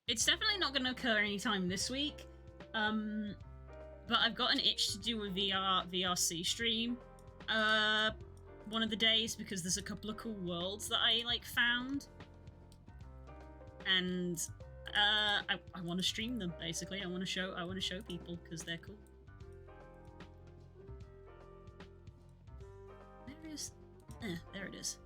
It's definitely not going to occur anytime this week, but I've got an itch to do a VRC stream one of the days because there's a couple of cool worlds that I like found, and I want to stream them. Basically, I want to show people because they're cool. There it is.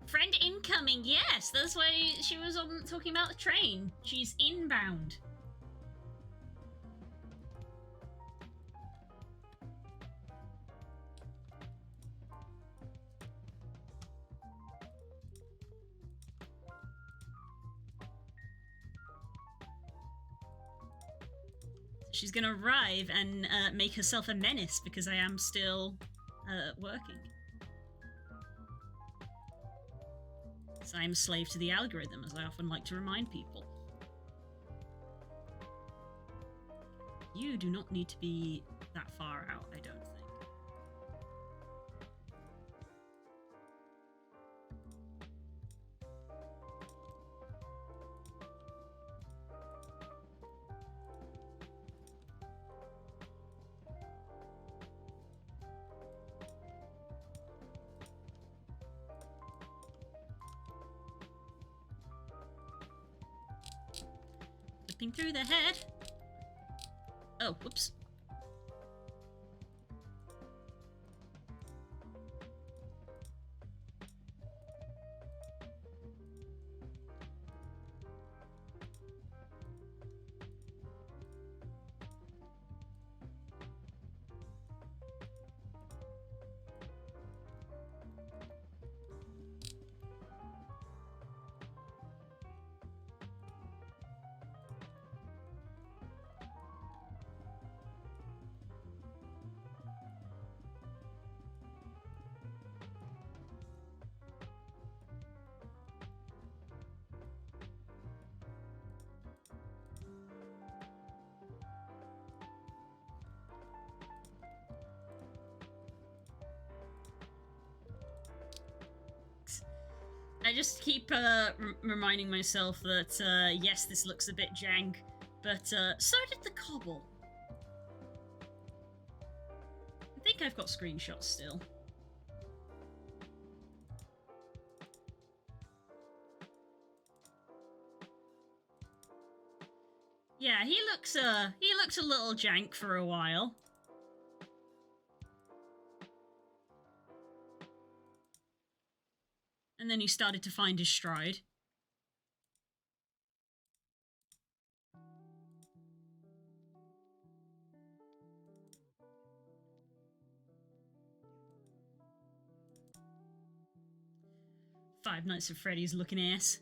Friend incoming, yes! That's why she was on talking about the train. She's inbound. She's gonna arrive and make herself a menace because I am still working. I am a slave to the algorithm, as I often like to remind people. You do not need to be that far out, I don't think. Through the head. Oh, whoops. I just keep reminding myself that, yes, this looks a bit jank, but so did the cobble. I think I've got screenshots still. Yeah, he looks a little jank for a while. And then he started to find his stride. Five Nights at Freddy's looking ass.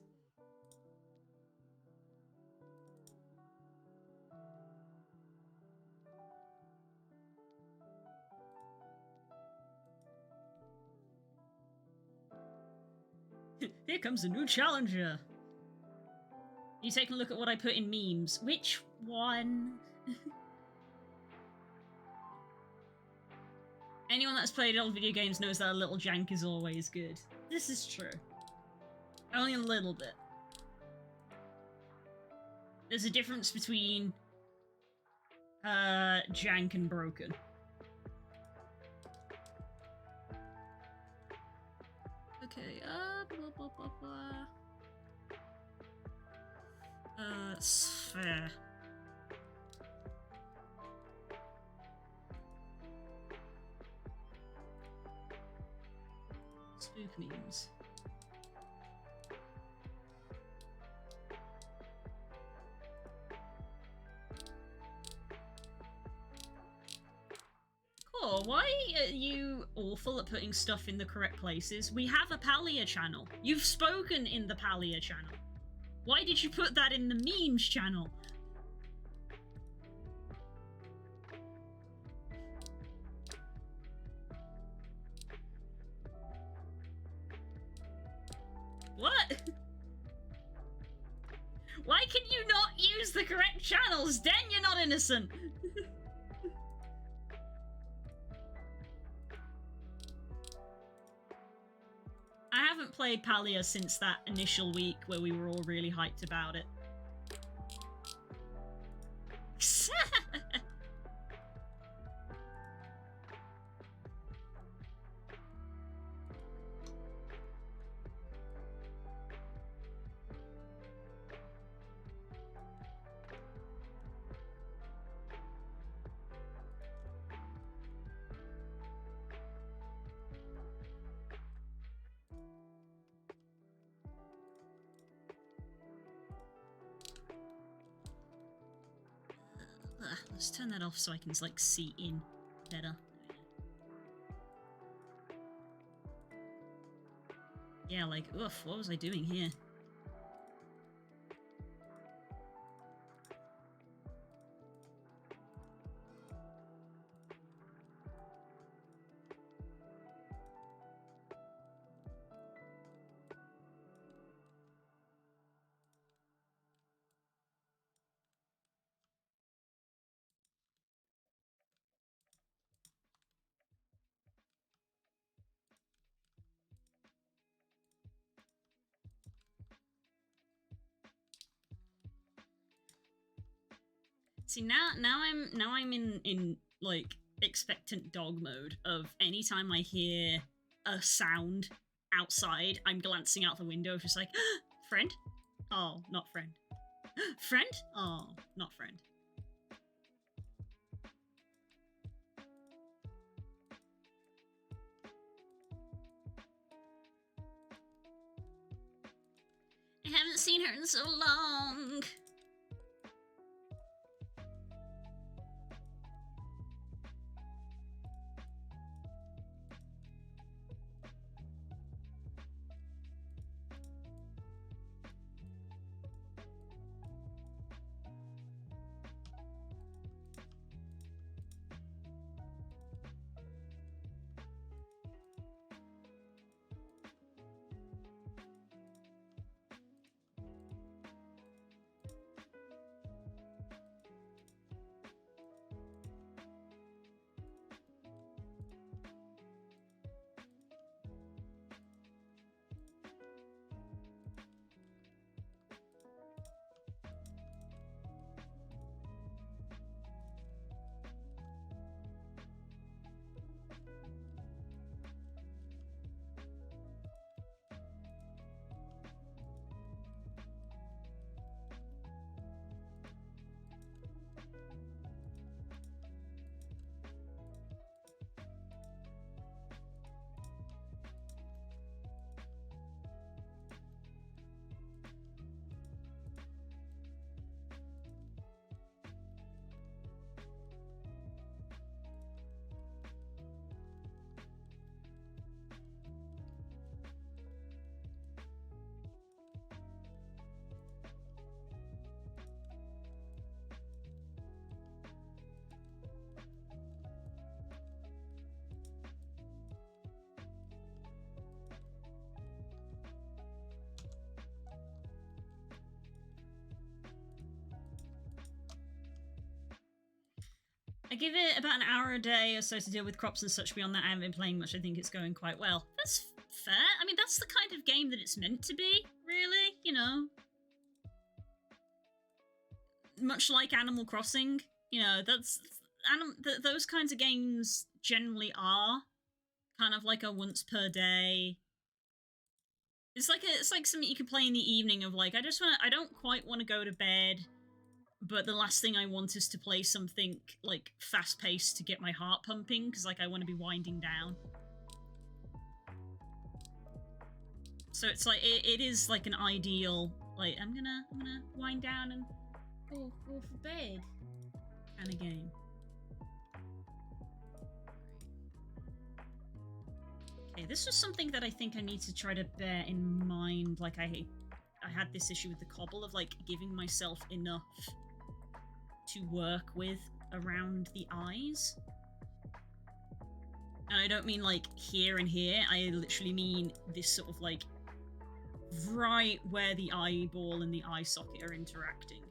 Here comes a new challenger. You taking a look at what I put in memes. Which one? Anyone that's played old video games knows that a little jank is always good. This is true. Only a little bit. There's a difference between jank and broken. Okay, blah, blah, blah. Sphere. Spook memes. Cool, why are you awful at putting stuff in the correct places? We have a Palia channel. You've spoken in the Palia channel. Why did you put that in the memes channel? What? Why can you not use the correct channels? Den, you're not innocent. I haven't played Palia since that initial week where we were all really hyped about it. Let's turn that off so I can, like, see in better. Yeah, like, oof, what was I doing here? See, now I'm in like expectant dog mode of anytime I hear a sound outside, I'm glancing out the window just like, friend? Oh, not friend. Friend? Oh, not friend. I haven't seen her in so long. I give it about an hour a day or so to deal with crops and such. Beyond that, I haven't been playing much. I think it's going quite well. That's fair. I mean, that's the kind of game that it's meant to be, really, you know. Much like Animal Crossing, you know, those kinds of games generally are kind of like a once per day. It's like something you can play in the evening of like, I don't quite want to go to bed, but the last thing I want is to play something like fast paced to get my heart pumping, because like I want to be winding down. So it's like it is like an ideal, like I'm gonna wind down and go for bed kind of game. Okay, this was something that I think I need to try to bear in mind. Like I had this issue with the cobble of like giving myself enough to work with around the eyes. And I don't mean like here and here, I literally mean this sort of like right where the eyeball and the eye socket are interacting.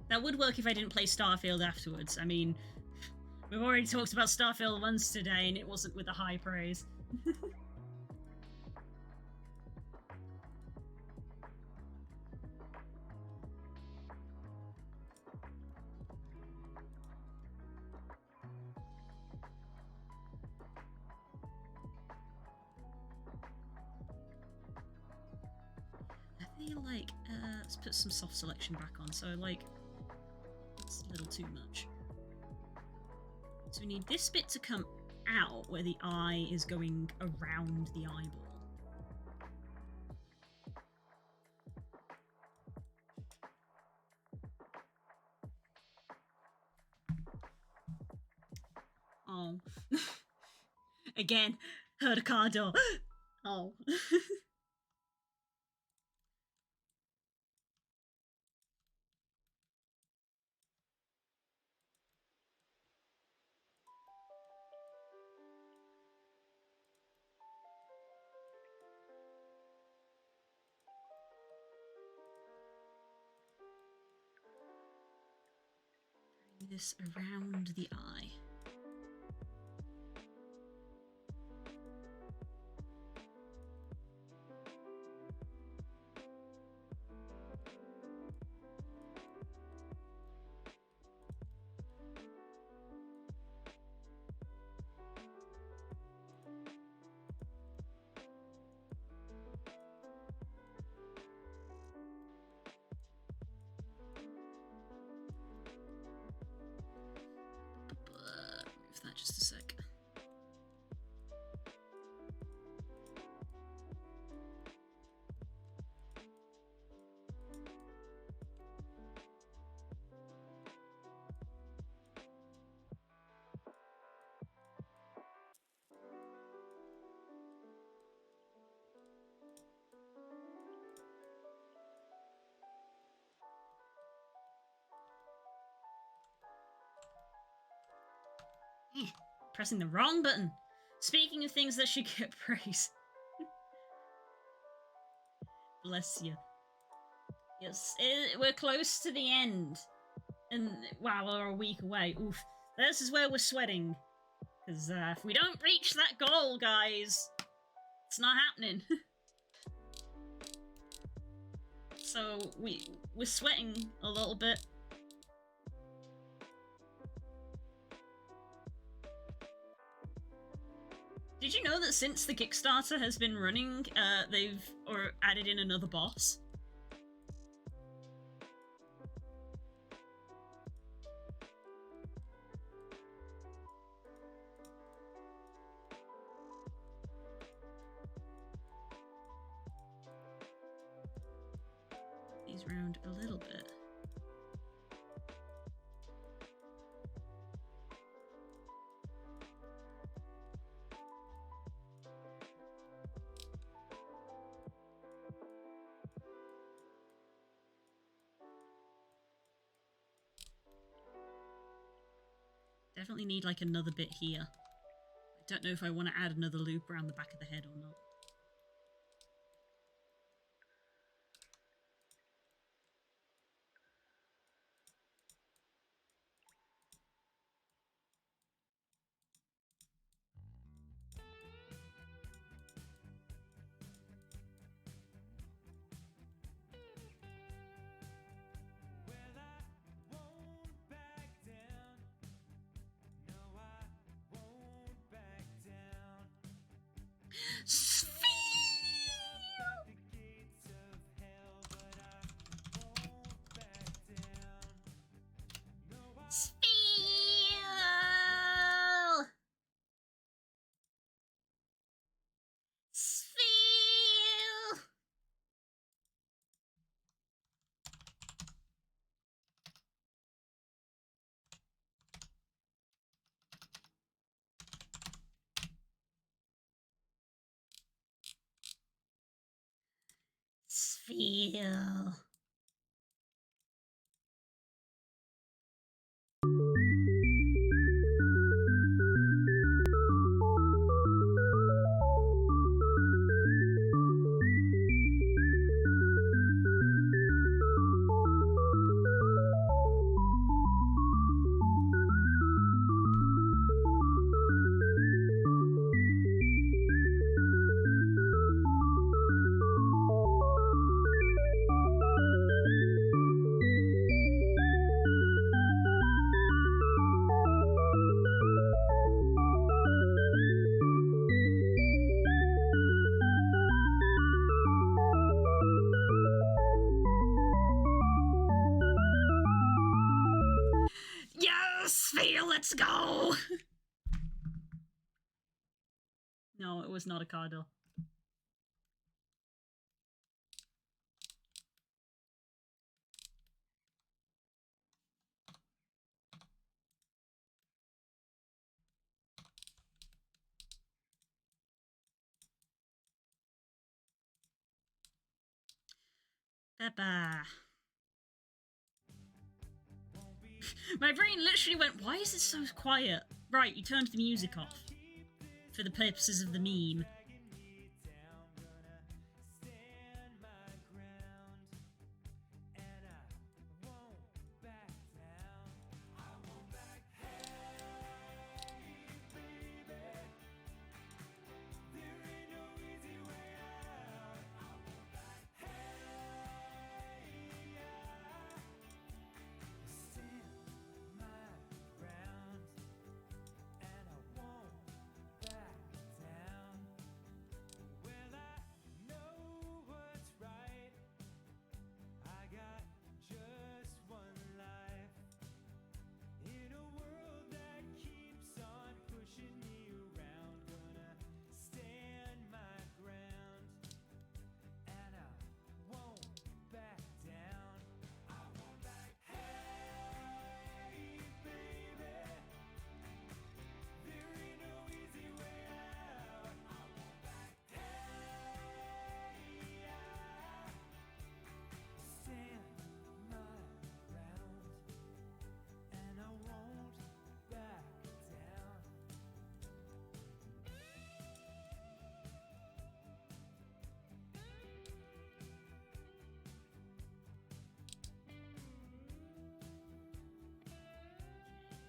That would work if I didn't play Starfield afterwards. I mean, we've already talked about Starfield once today, and it wasn't with the high praise. I feel like, let's put some soft selection back on. So, like, it's a little too much. So we need this bit to come out where the eye is going around the eyeball. Oh. Again, heard a car door. Oh. This around the eye. Move that just a sec. Pressing the wrong button. Speaking of things that should get praise. Bless you. Yes, we're close to the end. And, wow, we're a week away. Oof. This is where we're sweating. Because if we don't reach that goal, guys, it's not happening. So, we're sweating a little bit. Did you know that since the Kickstarter has been running, they've added in another boss? around a little bit. Definitely need like another bit here. I don't know if I want to add another loop around the back of the head or not. Feel. Let's go! No, it was not a car door. Baba. My brain literally went, why is this so quiet? Right, you turned the music off. For the purposes of the meme.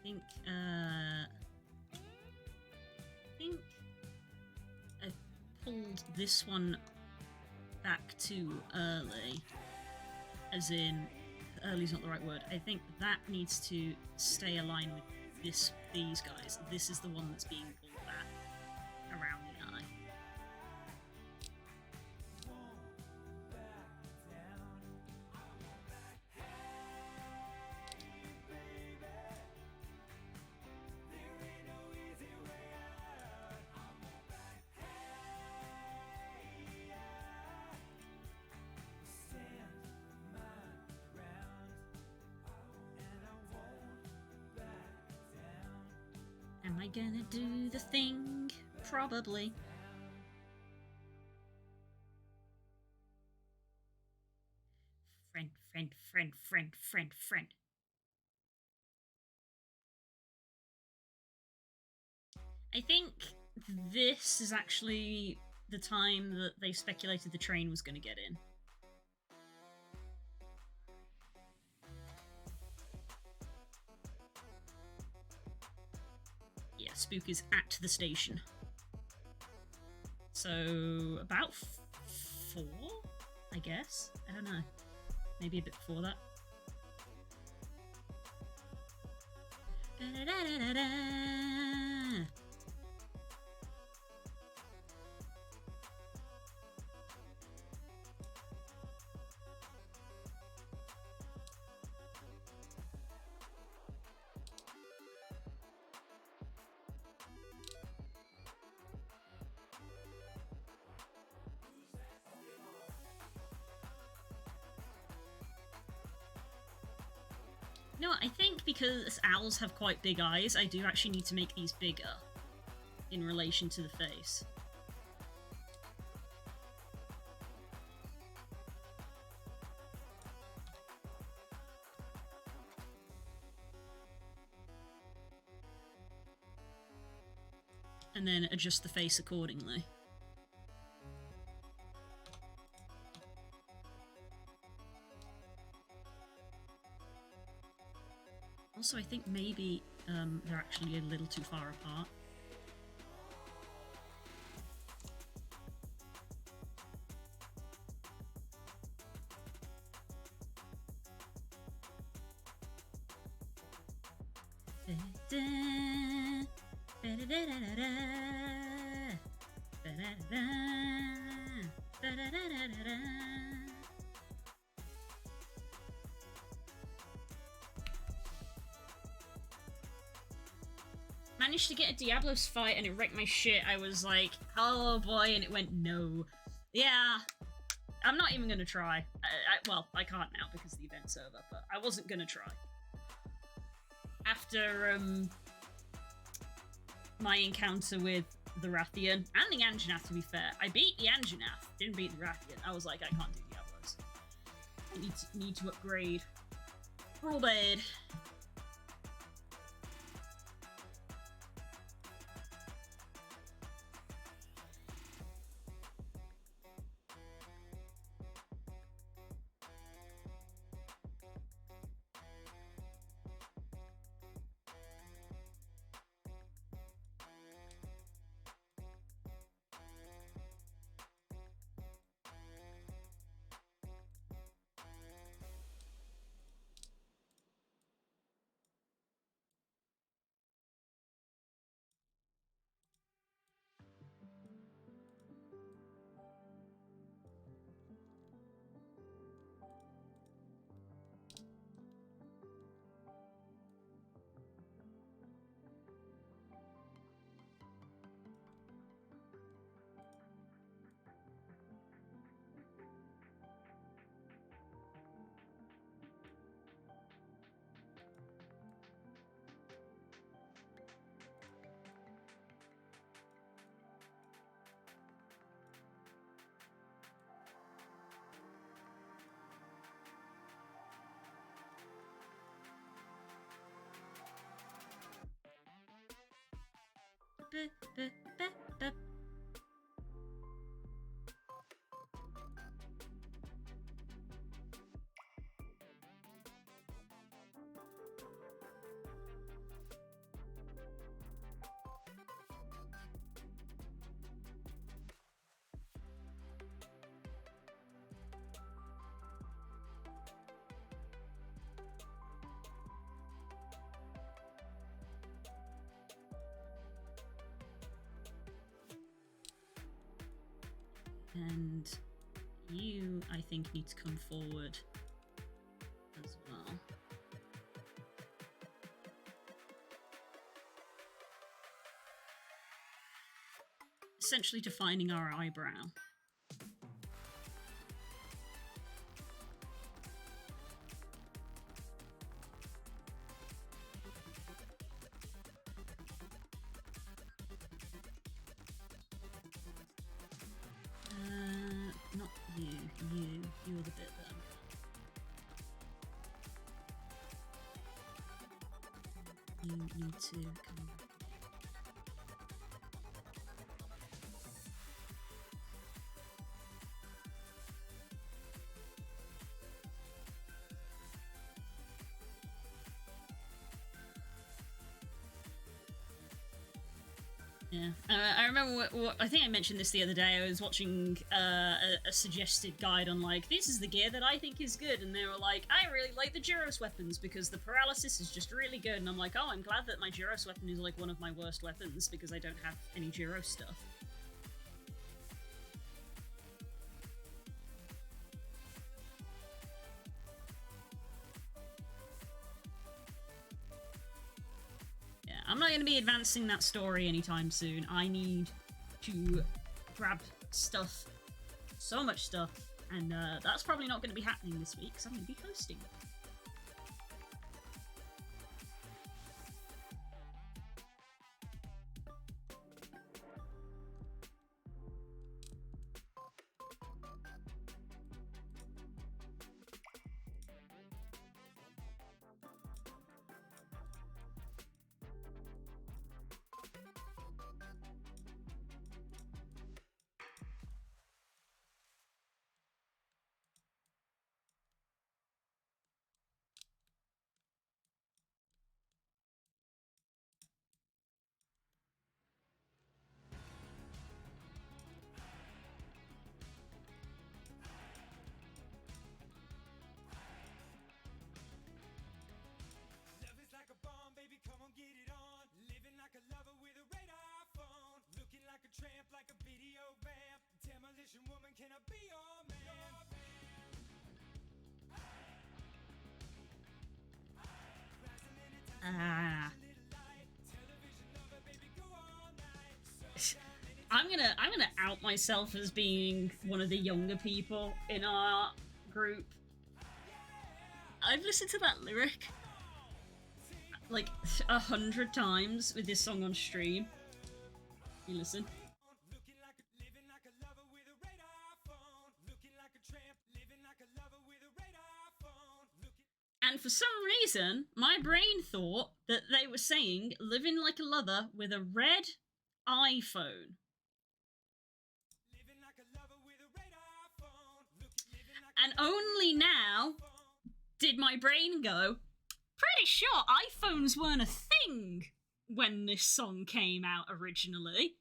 I think I pulled this one back too early, as in, early's not the right word. I think that needs to stay aligned with these guys. This is the one that's being pulled back around the eye. I gonna do the thing? Probably. Friend, friend, friend, friend, friend, friend. I think this is actually the time that they speculated the train was going to get in. Yeah, Spook is at the station. So, about 4, I guess? I don't know. Maybe a bit before that. Da-da-da-da-da. You know what, I think because owls have quite big eyes, I do actually need to make these bigger in relation to the face. And then adjust the face accordingly. Also, I think maybe they're actually a little too far apart. Managed to get a Diablos fight and it wrecked my shit. I was like, oh boy, and it went no. Yeah, I'm not even gonna try. Well, I can't now because the event's over, but I wasn't gonna try. After my encounter with the Rathian, and the Anjanath, to be fair. I beat the Anjanath, didn't beat the Rathian. I was like, I can't do Diablos. I need to upgrade. Roll bad. And you, I think, need to come forward as well. Essentially defining our eyebrow. You need to come back. Yeah, I remember what I think I mentioned this the other day. I was watching a suggested guide on like, this is the gear that I think is good, and they were like, I really like the Gyros weapons because the paralysis is just really good, and I'm like, oh, I'm glad that my Gyros weapon is like one of my worst weapons because I don't have any Gyros stuff. I'm not going to be advancing that story anytime soon. I need to grab stuff, so much stuff, and that's probably not going to be happening this week because I'm going to be hosting. I'm gonna out myself as being one of the younger people in our group. I've listened to that lyric like 100 times with this song on stream. You listen. And for some reason, my brain thought that they were saying living like a lover with a red iPhone. And only now did my brain go, pretty sure iPhones weren't a thing when this song came out originally.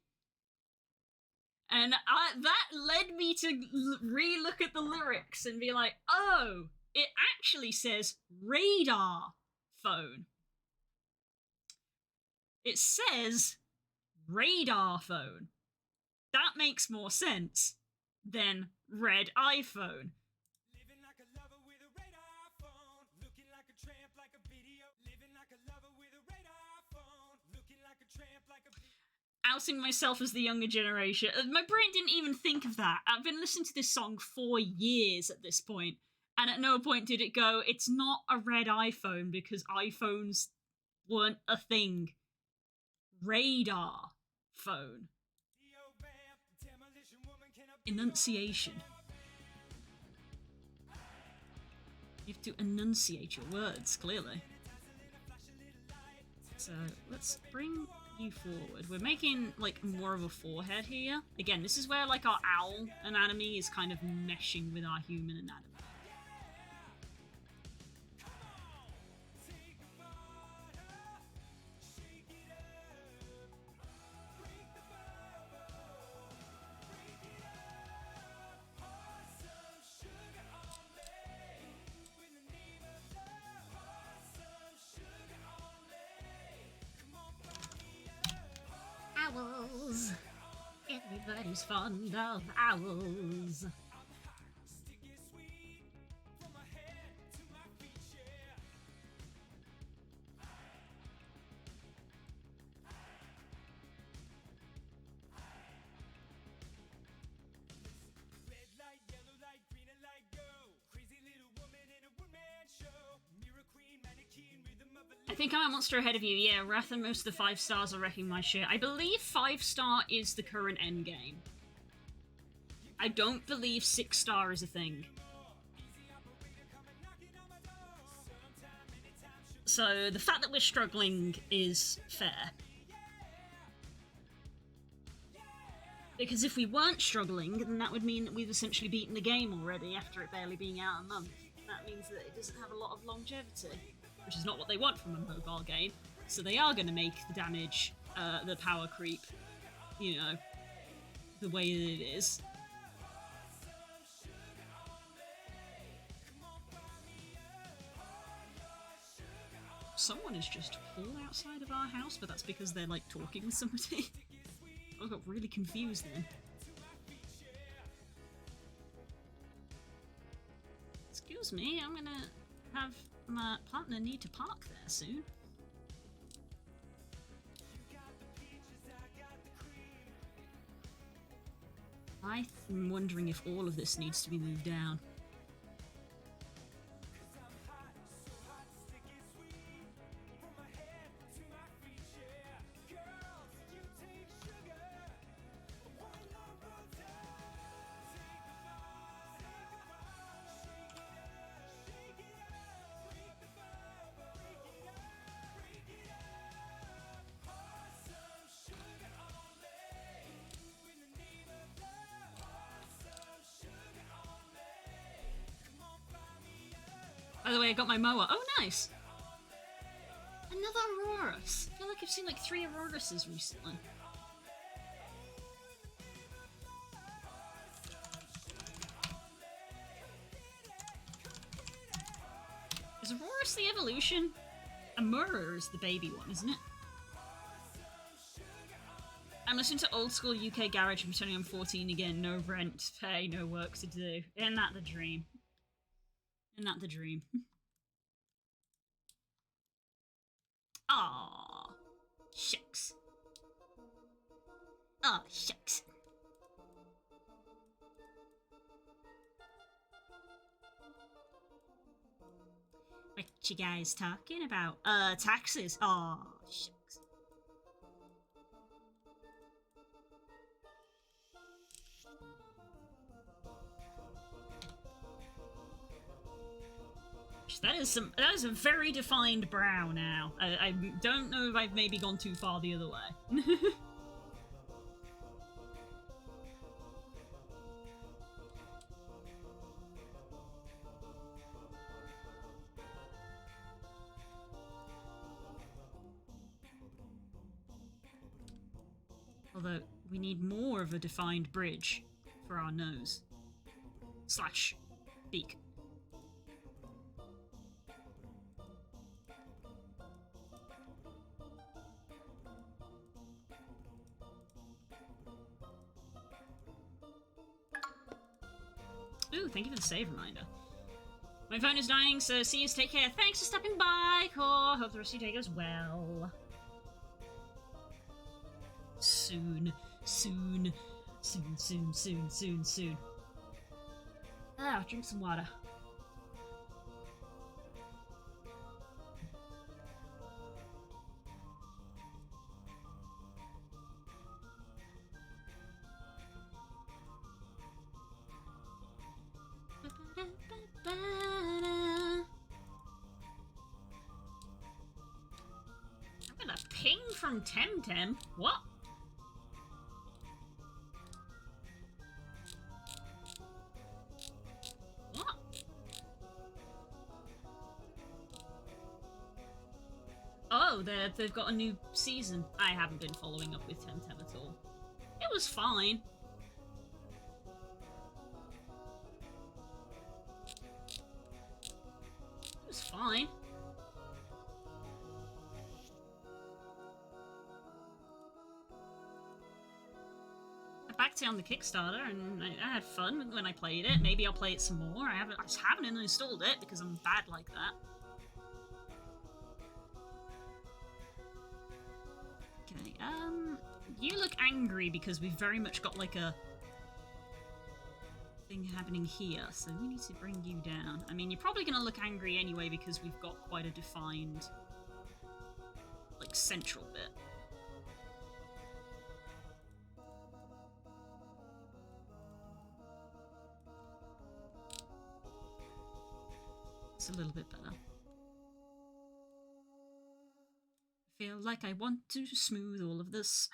And that led me to re-look at the lyrics and be like, oh, it actually says radar phone. It says radar phone. That makes more sense than red iPhone. Outing myself as the younger generation. My brain didn't even think of that. I've been listening to this song for years at this point, and at no point did it go, it's not a red iPhone because iPhones weren't a thing. Radar phone. Enunciation. You have to enunciate your words, clearly. So, let's bring you forward. We're making, like, more of a forehead here. Again, this is where, like, our owl anatomy is kind of meshing with our human anatomy. Owls. Everybody's fond of owls. I think I'm a monster ahead of you. Yeah, Wrath and most of the 5 stars are wrecking my shit. I believe 5-star is the current endgame. I don't believe 6-star is a thing. So the fact that we're struggling is fair. Because if we weren't struggling, then that would mean that we've essentially beaten the game already after it barely being out a month. That means that it doesn't have a lot of longevity, which is not what they want from a mobile game. So they are going to make the damage, the power creep, you know, the way that it is. Someone is just pulled outside of our house, but that's because they're, like, talking with somebody. I got really confused then. Excuse me, I'm gonna have my partner need to park there soon. I'm wondering if all of this needs to be moved down. By the way, I got my mower. Oh, nice! Another Aurorus! I feel like I've seen like 3 Auroruses recently. Is Aurorus the evolution? Amura is the baby one, isn't it? I'm listening to old school UK garage. I'm pretending I'm 14 again. No rent to pay, no work to do. Isn't that the dream? Isn't that the dream? Aww. Shucks. Aw, shucks. What you guys talking about? Taxes. Aw, shucks. That is a very defined brow now. I don't know if I've maybe gone too far the other way. Although, we need more of a defined bridge for our nose. Slash beak. Ooh, thank you for the save reminder. My phone is dying, so see you, take care. Thanks for stopping by, Core. Hope the rest of your day goes well. Soon. Soon. Soon, soon, soon, soon, soon. Ah, drink some water. I got a ping from Temtem. What? What? Oh, they've got a new season. I haven't been following up with Temtem at all. It was fine. It was fine. I backed it on the Kickstarter and I had fun when I played it. Maybe I'll play it some more. I just haven't installed it because I'm bad like that. Okay, you look angry because we've very much got like a thing happening here, so we need to bring you down. I mean, you're probably gonna look angry anyway because we've got quite a defined, like, central bit. It's a little bit better. feel like I want to smooth all of this.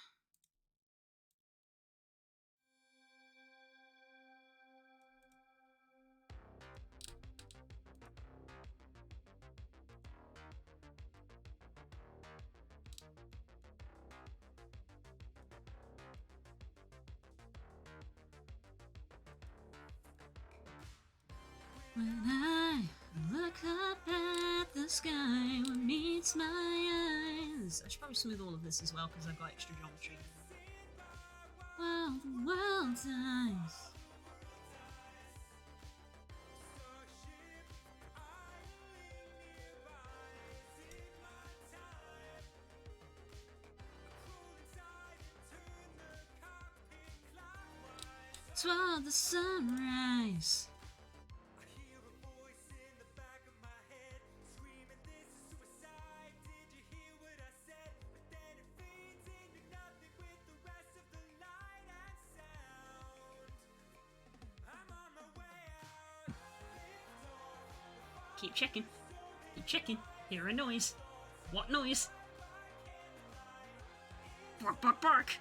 When I look up at the sky, what meets my eyes. I should probably smooth all of this as well because I've got extra geometry. Well, the world's eyes. Toward the sunrise. Keep checking. Keep checking. Hear a noise. What noise? Bark, bark, bark.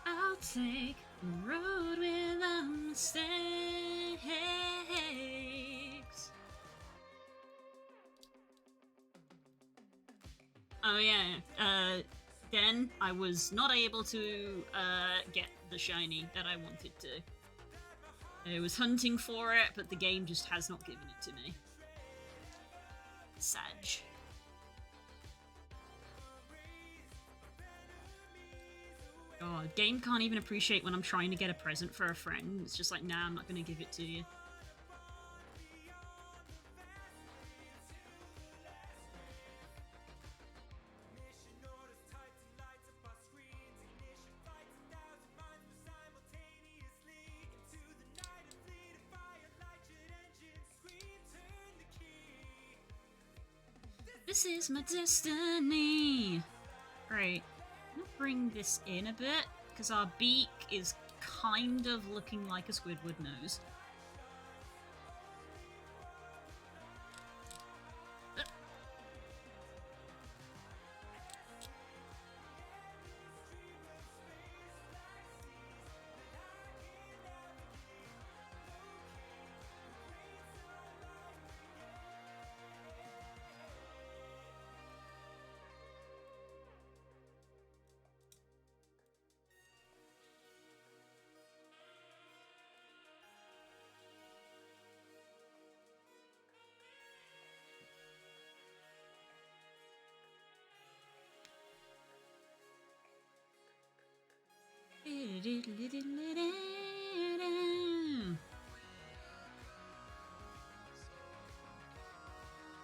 I'll take the road without mistakes. Oh yeah, then I was not able to get the shiny that I wanted to. I was hunting for it, but the game just has not given it to me. Sag. God, game can't even appreciate when I'm trying to get a present for a friend. It's just like, nah, I'm not gonna give it to you. This is my destiny. Right, I'm gonna bring this in a bit because our beak is kind of looking like a Squidward nose.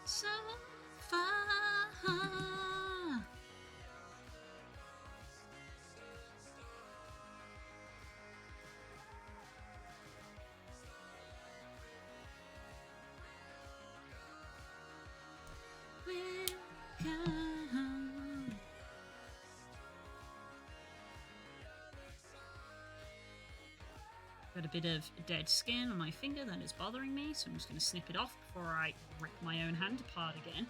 So far. We'll come. Got a bit of dead skin on my finger that is bothering me, so I'm just going to snip it off before I rip my own hand apart again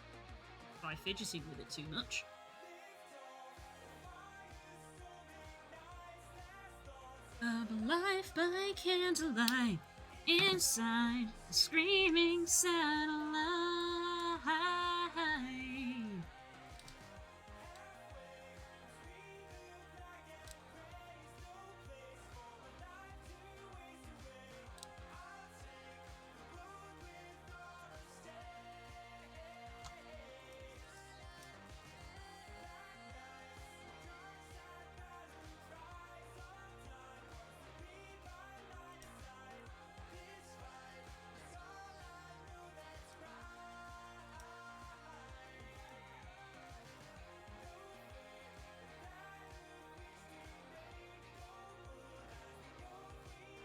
by fidgeting with it too much. A life by candlelight, inside a screaming satellite.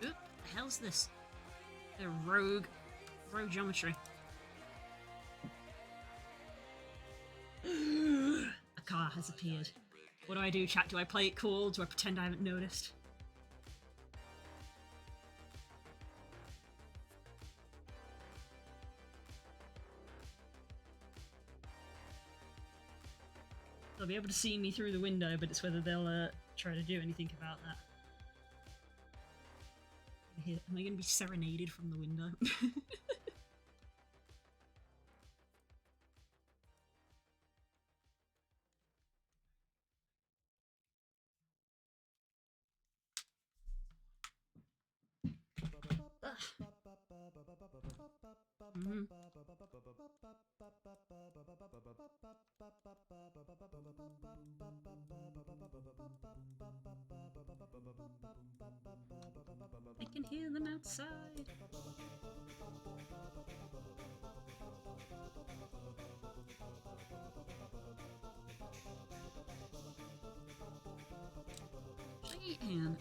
Oop, the hell's this? The rogue geometry. A car has appeared. What do I do, chat? Do I play it cool? Do I pretend I haven't noticed? They'll be able to see me through the window, but it's whether they'll try to do anything about that. Am I going to be serenaded from the window? I can hear them outside. And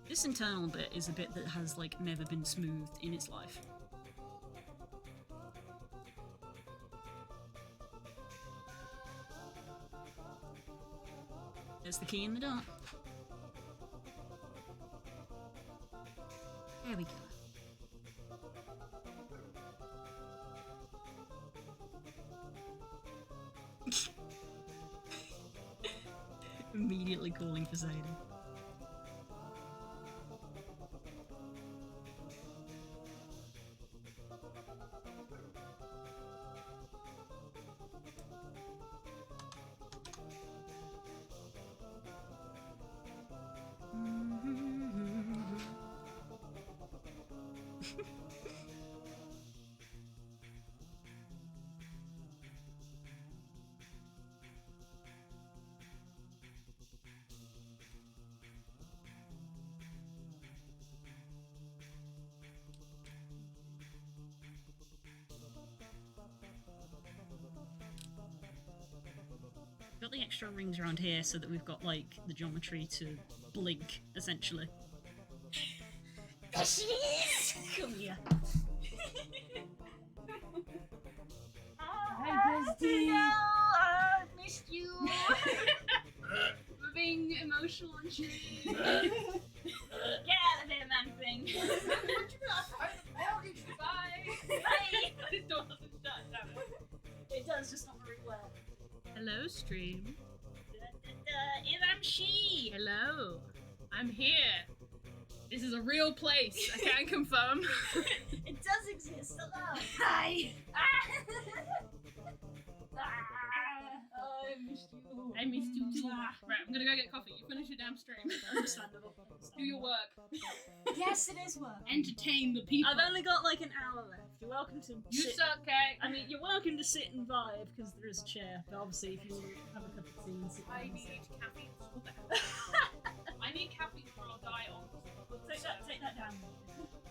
this internal bit is a bit that has like never been smoothed in its life. There's the key in the door. There we go. Immediately calling for Zadie. Got the extra rings around here so that we've got like the geometry to blink essentially. Come here. Hi, Bestie. I missed you. We're being emotional and shit. Get out of here, man thing. Bye. Bye. The door doesn't shut, damn it. It does, just not very well. Hello, stream. Is I'm she. Hello. I'm here. This is a real place. I can confirm. It does exist. Hello. Hi. I missed you. I missed you too. Right, I'm gonna go get coffee. You finish your damn stream. Understandable. Do your work. Yes, it is work. Entertain the people. I've only got like an hour left. You're welcome to You sit. suck, okay? I mean, you're welcome to sit and vibe because there is a chair. But obviously, if you have a cup of tea and sit down I and need sit. caffeine. I need caffeine or I'll die on. Take that down.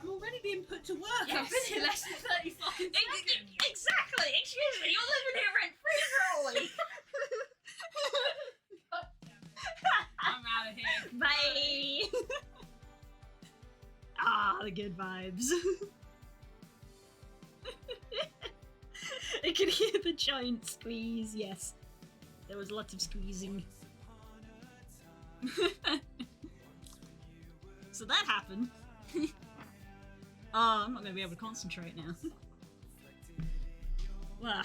I'm already being put to work. Yes. I've been here less than 30 fucking seconds. Exactly. Excuse me. You're living here rent free for a week. God damn it. I'm out of here. Bye. Ah, the good vibes. I can hear the giant squeeze. Yes, there was a lot of squeezing. So that happened. Oh, I'm not going to be able to concentrate now. Well,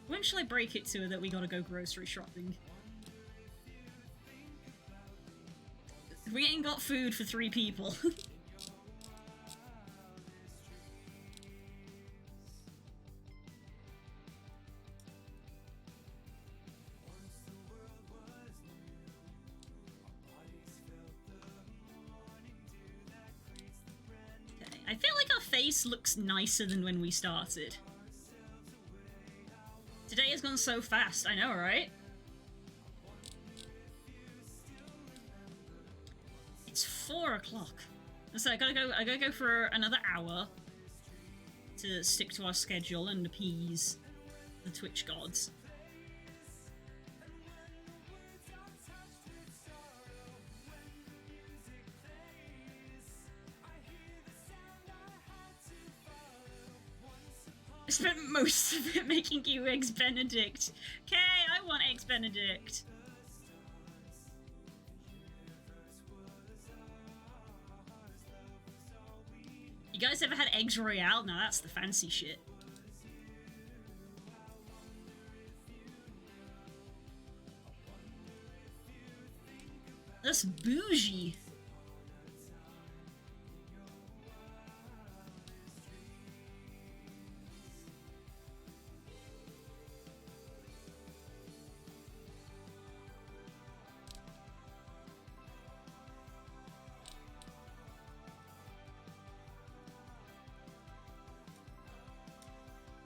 when shall I break it to her that we gotta go grocery shopping? We ain't got food for 3 people. Okay, I feel like our face looks nicer than when we started. Today has gone so fast, I know, right? It's 4 o'clock. So I gotta go for another hour to stick to our schedule and appease the Twitch gods. I spent most of it making you Eggs Benedict. Okay, I want Eggs Benedict. You guys ever had Eggs Royale? No, that's the fancy shit. That's bougie.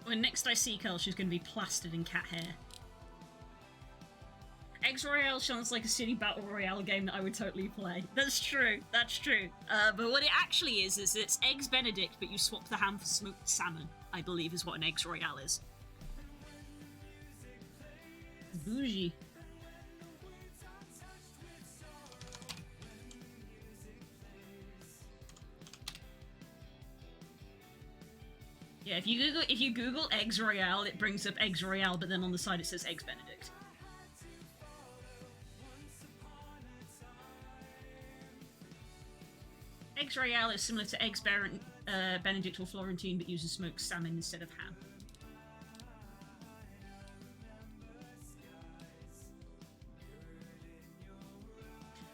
When next I see Curl, she's going to be plastered in cat hair. Eggs Royale sounds like a city battle royale game that I would totally play. That's true, that's true. But what it actually is it's Eggs Benedict, but you swap the ham for smoked salmon, I believe is what an Eggs Royale is. Bougie. Yeah, if you Google Eggs Royale, it brings up Eggs Royale, but then on the side it says Eggs Benedict. Eggs Royale is similar to Eggs Benedict or Florentine, but uses smoked salmon instead of ham.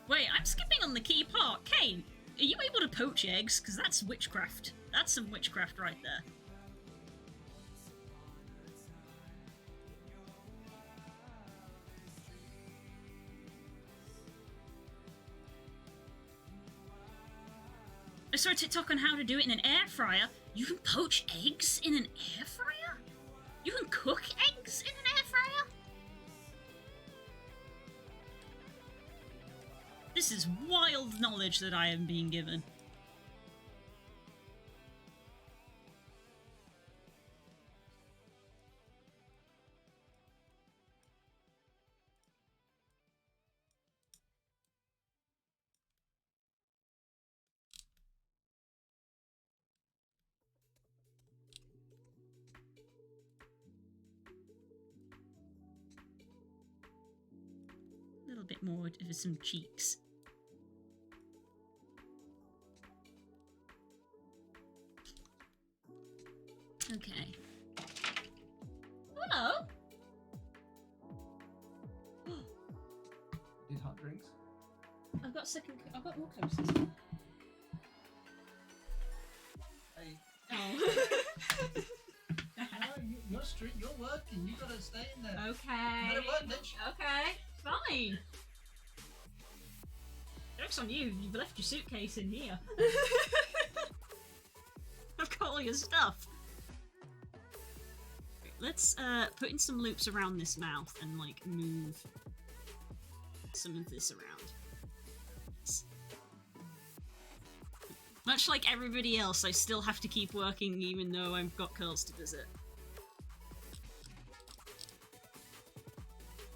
Wait, I'm skipping on the key part. Kane, are you able to poach eggs? Because that's witchcraft. That's some witchcraft right there. I saw a TikTok on how to do it in an air fryer. You can poach eggs in an air fryer? You can cook eggs in an air fryer? This is wild knowledge that I am being given. A little bit more of some cheeks. Okay. Hello. Need hot drinks? I've got more coasters. Hey. Oh. You're working. You gotta stay in there. Okay. You gotta work, bitch. Okay. Fine. Joke's on you. You've left your suitcase in here. I've got all your stuff. Let's put in some loops around this mouth and like move some of this around. Much like everybody else, I still have to keep working even though I've got Curls to visit.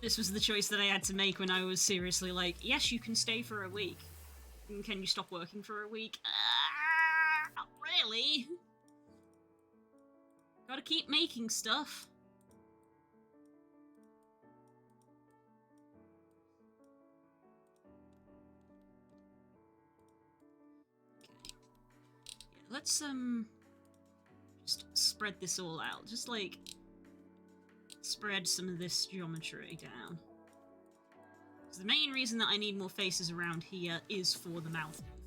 This was the choice that I had to make when I was seriously like, yes, you can stay for a week. And can you stop working for a week? Not really. Gotta keep making stuff. Okay. Yeah, let's just spread this all out. Just like spread some of this geometry down. So the main reason that I need more faces around here is for the mouth movement.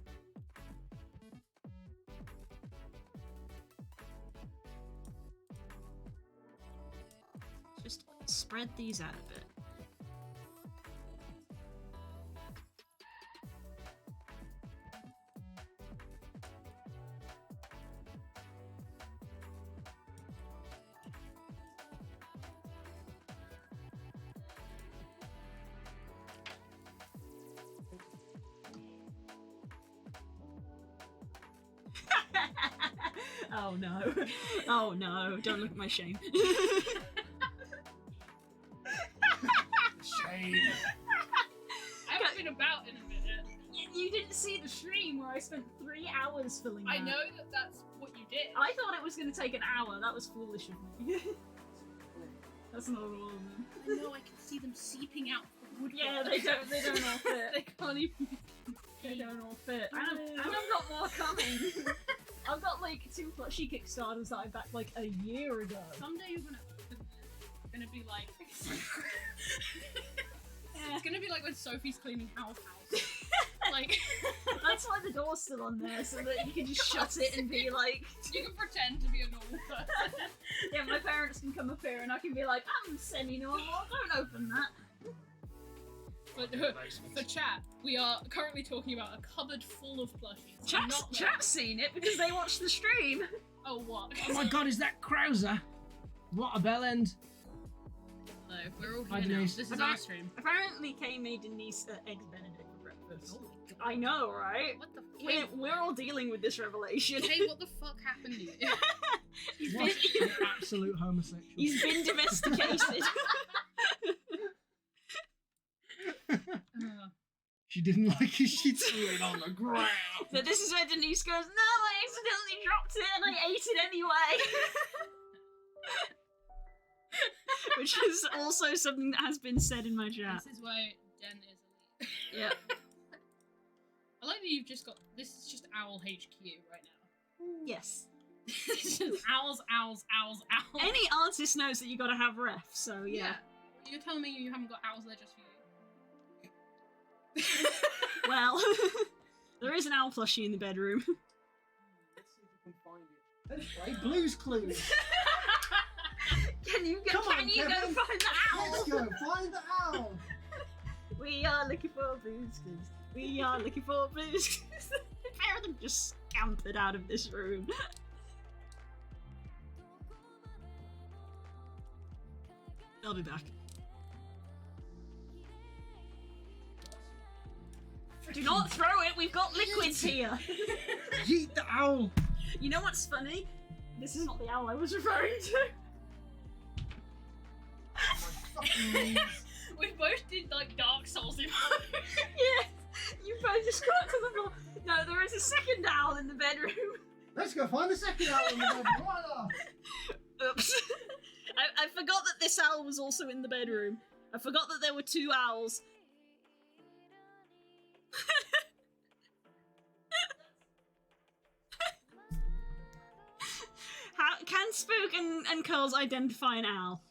Just spread these out a bit. Oh no. Oh no, don't look at my shame. Shame. I haven't been about in a minute. You didn't see the stream where I spent 3 hours filling I that. know that that's what you shit. I thought it was going to take an hour. That was foolish of me. That's not all of them. I know, I can see them seeping out from the woodwork. Yeah, they don't all fit. They can't even. They don't all fit. And I've got more coming. I've got like 2 plushie Kickstarters that I backed like a year ago. Someday you're gonna open this. It's gonna be like. It's gonna be like when Sophie's cleaning Hal's house. Like. That's why the door's still on there, so that you can just shut it and be like. You can pretend to be a normal person. Yeah, my parents can come up here and I can be like, I'm semi-normal, don't open that. But for chat, we are currently talking about a cupboard full of plushies. Chat's seen it because they watched the stream. Oh, what? Oh my god, is that Krauser? What a bell end. Hello, we're all Hi, here now. Denise. This is our stream. Apparently Kay made Denise Eggs Benedict for breakfast. Oh my god. I know, right? What the We're all dealing with this revelation. Hey, what the fuck happened to you? What an absolute homosexual. He's been domesticated. She didn't like it, she threw it on the ground. So this is where Denise goes, no, I accidentally dropped it and I ate it anyway. Which is also something that has been said in my chat. This is why Jen is elite. Yeah. I like that you've just got. This is just Owl HQ right now. Yes. It's just owls. Any artist knows that you gotta have ref, so yeah. You're telling me you haven't got owls there just for you? Well, there is an owl plushie in the bedroom. Let's see if we can find it. Let's play Blue's Clues. Can you go Come on, find Kevin. the owl? Let's go, find the owl. We are looking for Blue's Clues. We are looking for Blue's Clues. The pair of them just scampered out of this room. I'll be back. Do not throw it, we've got liquids here. Yeet the owl. You know what's funny? This is not the owl I was referring to. We both did like Dark Souls in Yes, you both just got to the floor. No, there is a second owl in the bedroom. Let's go find the second owl in the bedroom. Right off. Oops. I forgot that this owl was also in the bedroom. I forgot that there were 2 owls. How can Spook and Curls identify an owl?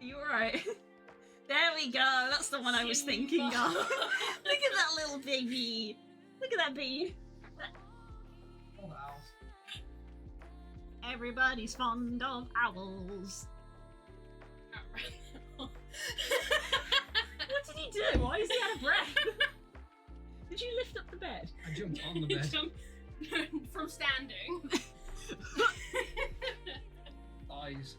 You alright? There we go, that's the one I was thinking of. Look at that little baby. Look at that baby. All the owls. Everybody's fond of owls. What did he do? Why is he out of breath? Did you lift up the bed? I jumped on the bed. From standing. Eyes.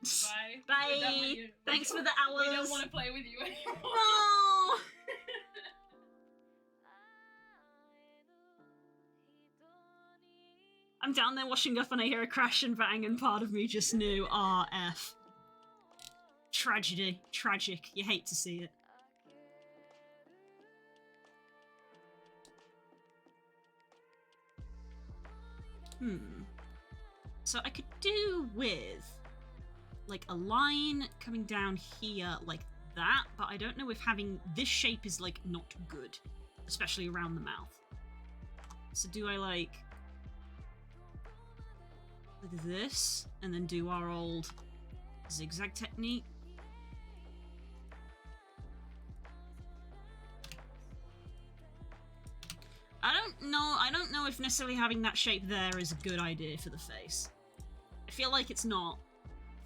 Bye. Bye. We're done with you. Thanks for the hours. We don't want to play with you anymore. No. I'm down there washing up and I hear a crash and bang and part of me just knew RF. Tragedy. Tragic. You hate to see it. So I could do with like a line coming down here like that, but I don't know if having this shape is like not good, especially around the mouth. So do I like this and then do our old zigzag technique? I don't know if necessarily having that shape there is a good idea for the face. I feel like it's not.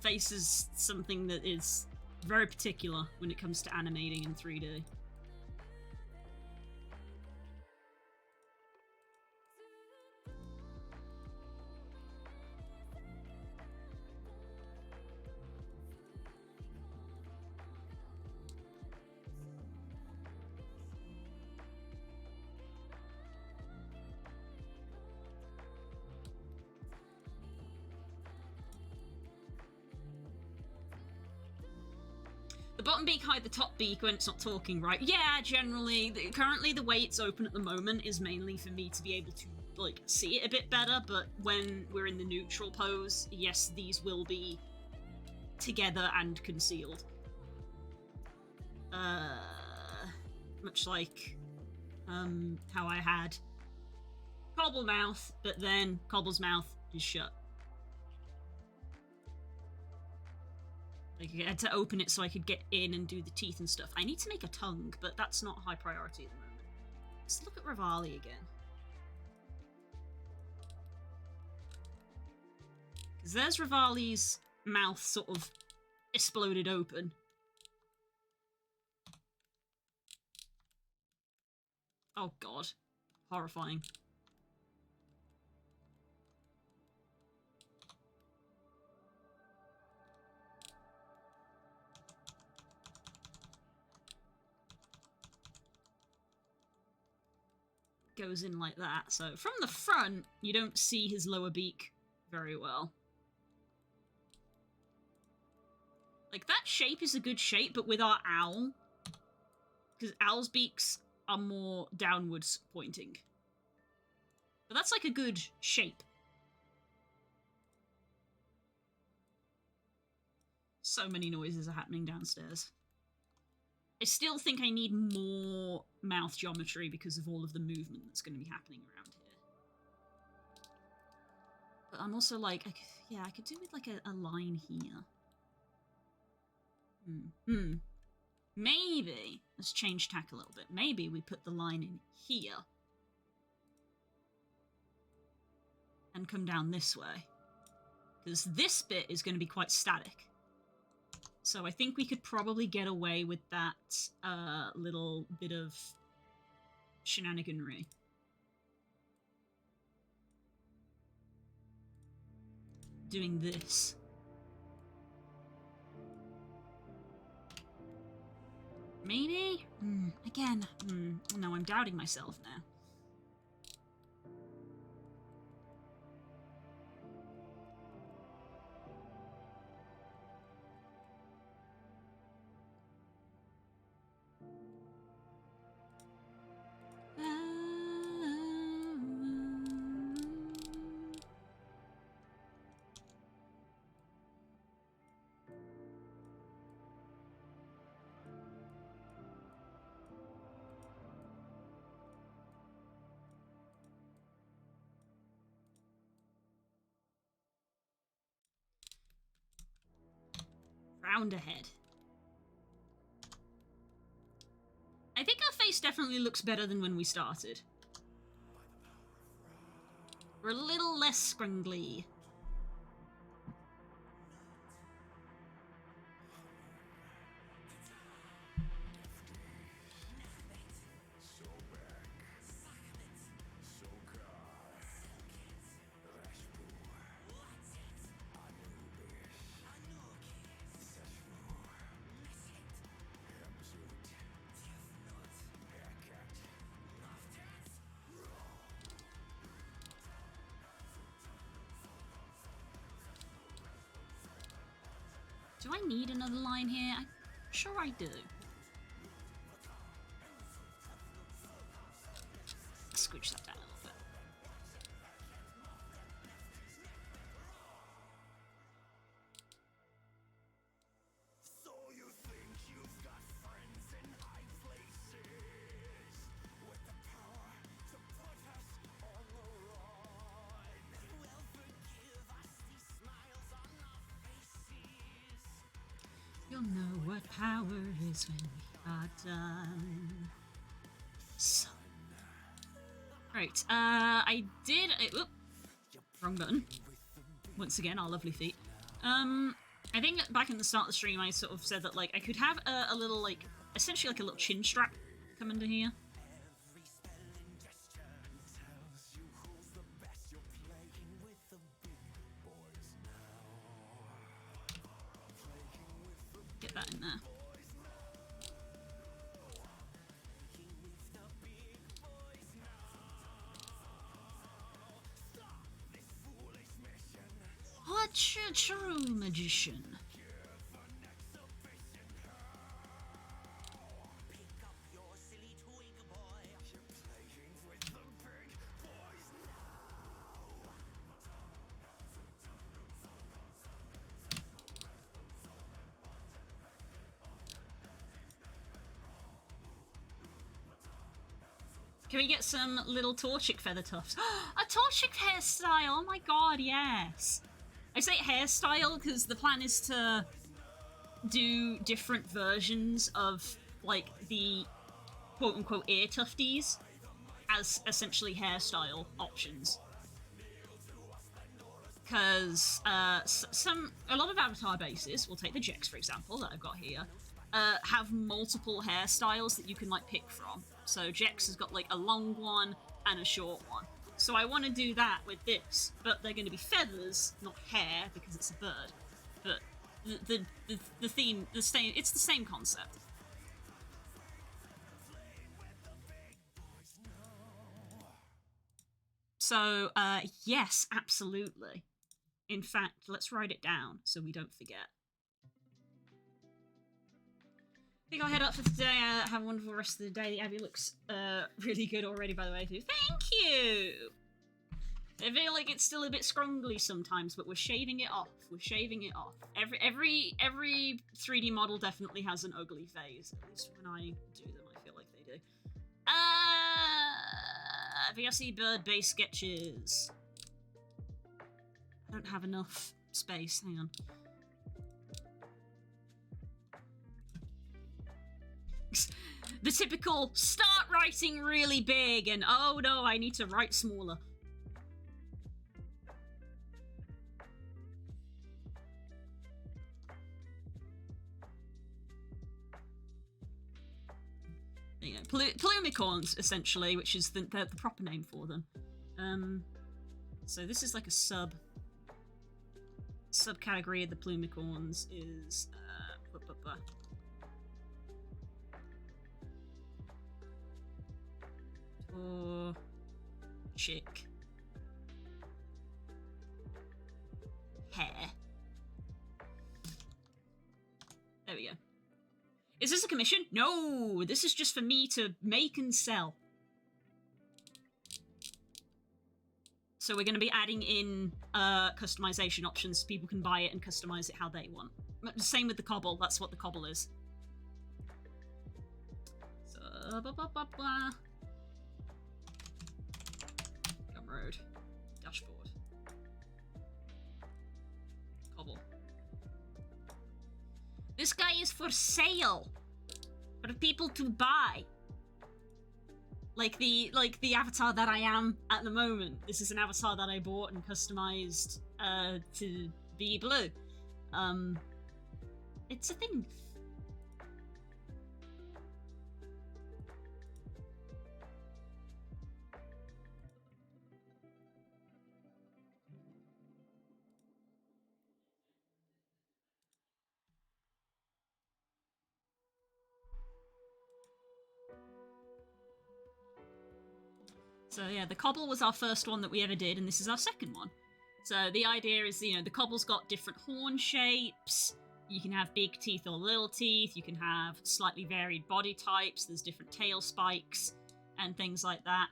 Face is something that is very particular when it comes to animating in 3D. bottom beak hide the top beak when it's not talking, right? Yeah, generally. Currently, the way it's open at the moment is mainly for me to be able to, like, see it a bit better, but when we're in the neutral pose, yes, these will be together and concealed. Much like, how I had Cobble mouth, but then Cobble's mouth is shut. Like, I had to open it so I could get in and do the teeth and stuff. I need to make a tongue, but that's not high priority at the moment. Let's look at Rivali again. Because there's Rivali's mouth sort of exploded open. Oh god. Horrifying. Goes in like that. So from the front, you don't see his lower beak very well. Like, that shape is a good shape, but with our owl, because owl's beaks are more downwards pointing. But that's like a good shape. So many noises are happening downstairs. I still think I need more mouth geometry because of all of the movement that's going to be happening around here. But I'm also like, I could do with like a line here. Maybe, let's change tack a little bit. Maybe we put the line in here. And come down this way. Because this bit is going to be quite static. So I think we could probably get away with that little bit of shenaniganry. Doing this. Maybe? Again, no, I'm doubting myself now. Round ahead. I think our face definitely looks better than when we started. We're a little less scrungly. Do I need another line here? I'm sure I do. Scooch that down a little bit. So you think you've got friends in high places with the power to put us on the run? Well, forgive us these smiles on our faces. You'll know what power is when we are done. So. Right, I did. Oop, wrong button. Once again, our lovely feet. I think back in the start of the stream, I sort of said that, like, I could have a little, like, essentially like a little chin strap come under here. Get that in there. What a true magician. Can we get some little Torchic feather tufts? A Torchic hairstyle! Oh my god, yes! I say hairstyle because the plan is to do different versions of, like, the quote-unquote ear tufties as essentially hairstyle options. Because a lot of avatar bases, we'll take the Jex for example that I've got here, have multiple hairstyles that you can like pick from. So Jex has got like a long one and a short one. So I want to do that with this, but they're going to be feathers, not hair, because it's a bird. But the theme, it's the same concept. So yes, absolutely. In fact, let's write it down so we don't forget. I think I'll head up for today. Have a wonderful rest of the day. The Abby looks really good already, by the way, too. Thank you! I feel like it's still a bit scrungly sometimes, but we're shaving it off. We're shaving it off. Every 3D model definitely has an ugly phase. At least when I do them, I feel like they do. VRC bird base sketches. I don't have enough space. Hang on. The typical start writing really big and oh no, I need to write smaller. There you go. Plumicorns, essentially, which is the proper name for them. So this is like a subcategory of the plumicorns is chick hair. There we go. Is this a commission? No, this is just for me to make and sell. So we're going to be adding in customization options so people can buy it and customize it how they want. Same with the cobble, that's what the cobble is. So, Gumroad. Dashboard. Cobble. This guy is for sale! For people to buy. Like the avatar that I am at the moment. This is an avatar that I bought and customized to be blue. It's a thing. So yeah, the cobble was our first one that we ever did, and this is our second one. So the idea is, you know, the cobble's got different horn shapes. You can have big teeth or little teeth. You can have slightly varied body types. There's different tail spikes and things like that.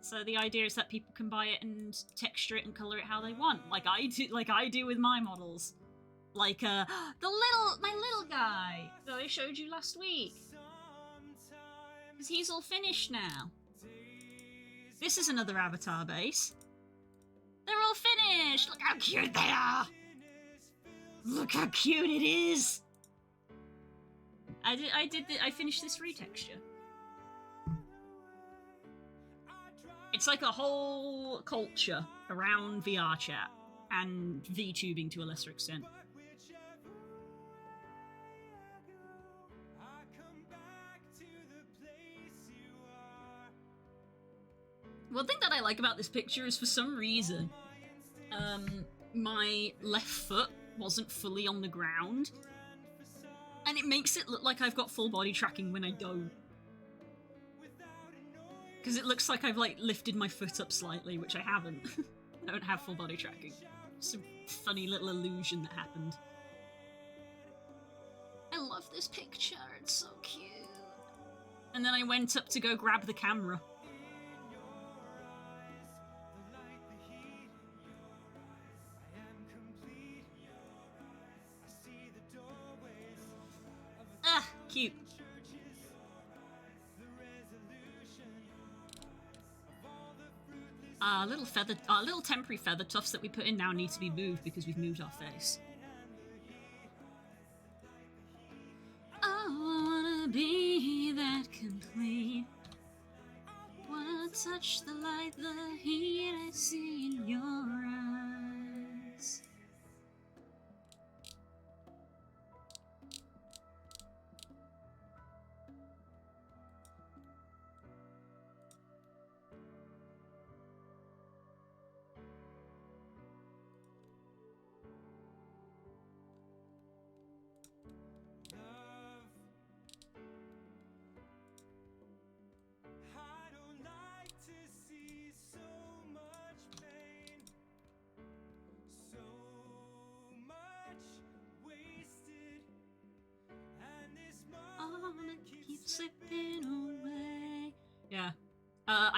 So the idea is that people can buy it and texture it and color it how they want, like I do with my models. Like my little guy that I showed you last week. Because he's all finished now. This is another avatar base. They're all finished! Look how cute they are! Look how cute it is! I finished this retexture. It's like a whole culture around VR chat and VTubing to a lesser extent. One thing that I like about this picture is for some reason, my left foot wasn't fully on the ground, and it makes it look like I've got full body tracking when I don't. Because it looks like I've like lifted my foot up slightly, which I haven't. I don't have full body tracking. It's a funny little illusion that happened. I love this picture, it's so cute. And then I went up to go grab the camera. Ah, cute. Our little temporary feather tufts that we put in now need to be moved because we've moved our face. I wanna be that complete. Wanna touch the light, the heat I see in your eyes. I don't like to see so much pain, so much wasted, and this Moment keeps slipping away. Yeah. I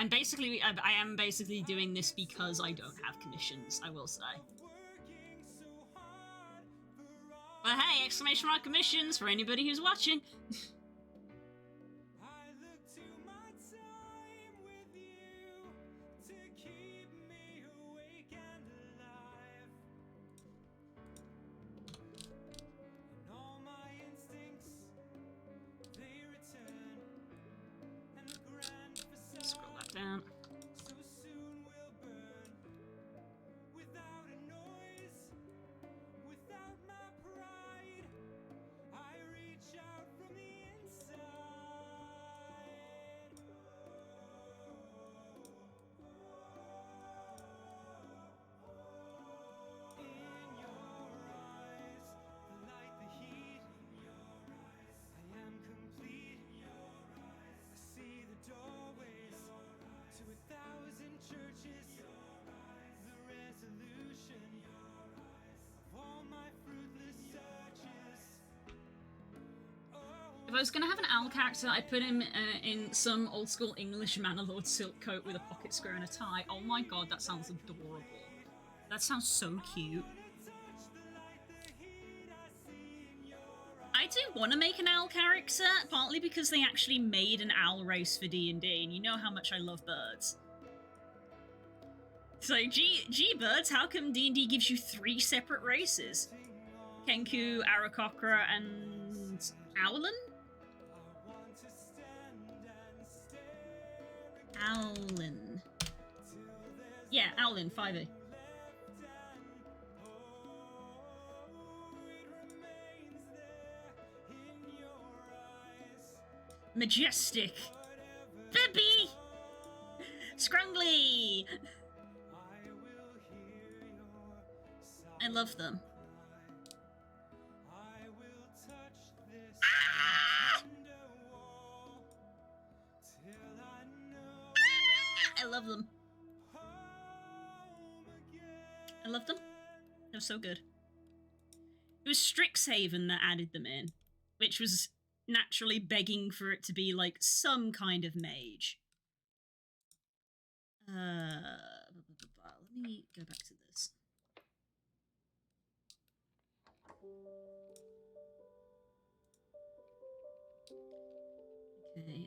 am basically doing this because I don't have commissions, I will say. working so hard for all. But hey, exclamation mark commissions for anybody who's watching. I look to my time with you to keep me awake and alive, and all my instincts they return, and the grand Scroll that facade down. so soon will burn, without a noise, without my pride. I reach out from the inside. In your eyes, the light, the heat. In your eyes, I am complete. In your eyes, I see the doorways to 1,000 churches. In your eyes, the resolution of all my fruitless searches. If I was gonna have an owl character, I'd put him in some old school English Manor-Lord silk coat with a pocket square and a tie. Oh my god, that sounds adorable. That sounds so cute. I do want to make an owl character, partly because they actually made an owl race for D&D, and you know how much I love birds. So, gee birds, how come D&D gives you 3 separate races? Kenku, Aarakocra, and Owlin? Owlin. Yeah, Owlin, 5e. Majestic. Bibby! Scrungly! I love them. Ah! I love them. I love them. They're so good. It was Strixhaven that added them in, which was naturally begging for it to be like some kind of mage. Let me go back to this. Okay,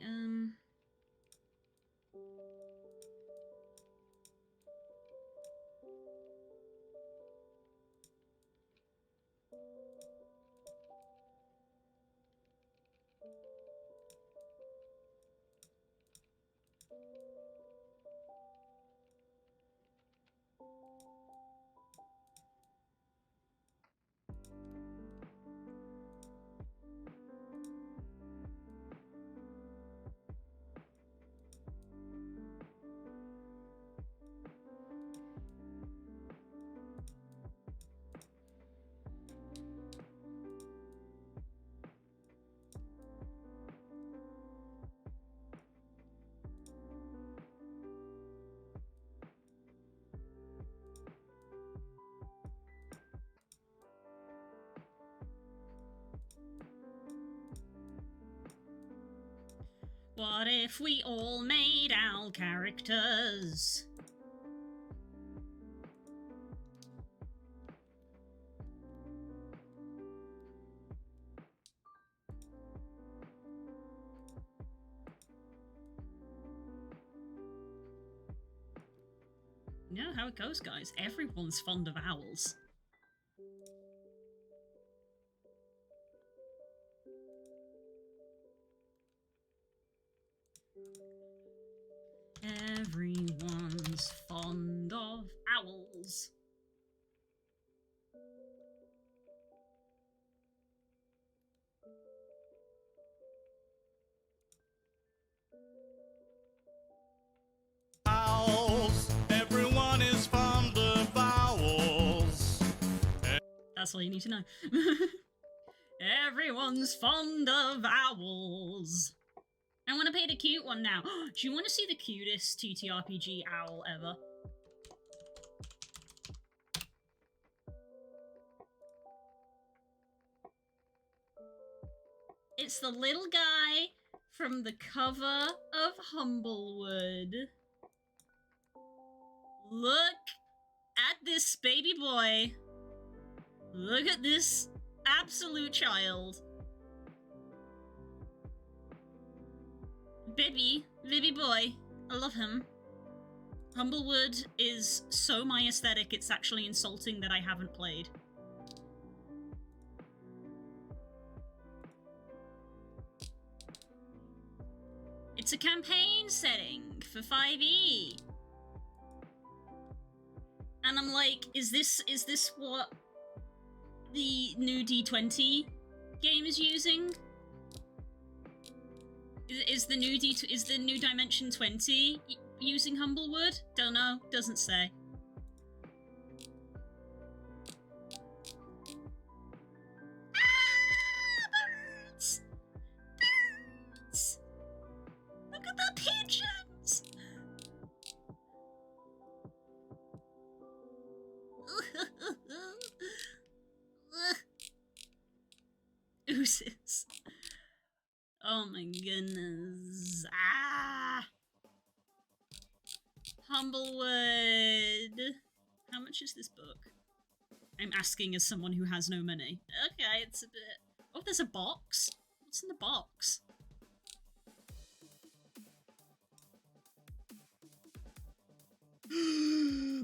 what if we all made owl characters? You know how it goes, guys. Everyone's fond of owls. Everyone's fond of owls. Owls. Everyone is fond of owls. That's all you need to know. Everyone's fond of owls. I want to paint a cute one now. Do you want to see the cutest TTRPG owl ever? It's the little guy from the cover of Humblewood. Look at this baby boy. Look at this absolute child. Baby boy. I love him. Humblewood is so my aesthetic, it's actually insulting that I haven't played. It's a campaign setting for 5e. And I'm like, is this what the new D20 game is using? Is the new Dimension 20 using Humblewood? Don't know. Doesn't say. Birds! Birds! Look at the pigeons! Oozes. Oh my goodness. Humblewood. How much is this book? I'm asking as someone who has no money. Okay, it's a bit... Oh, there's a box. What's in the box?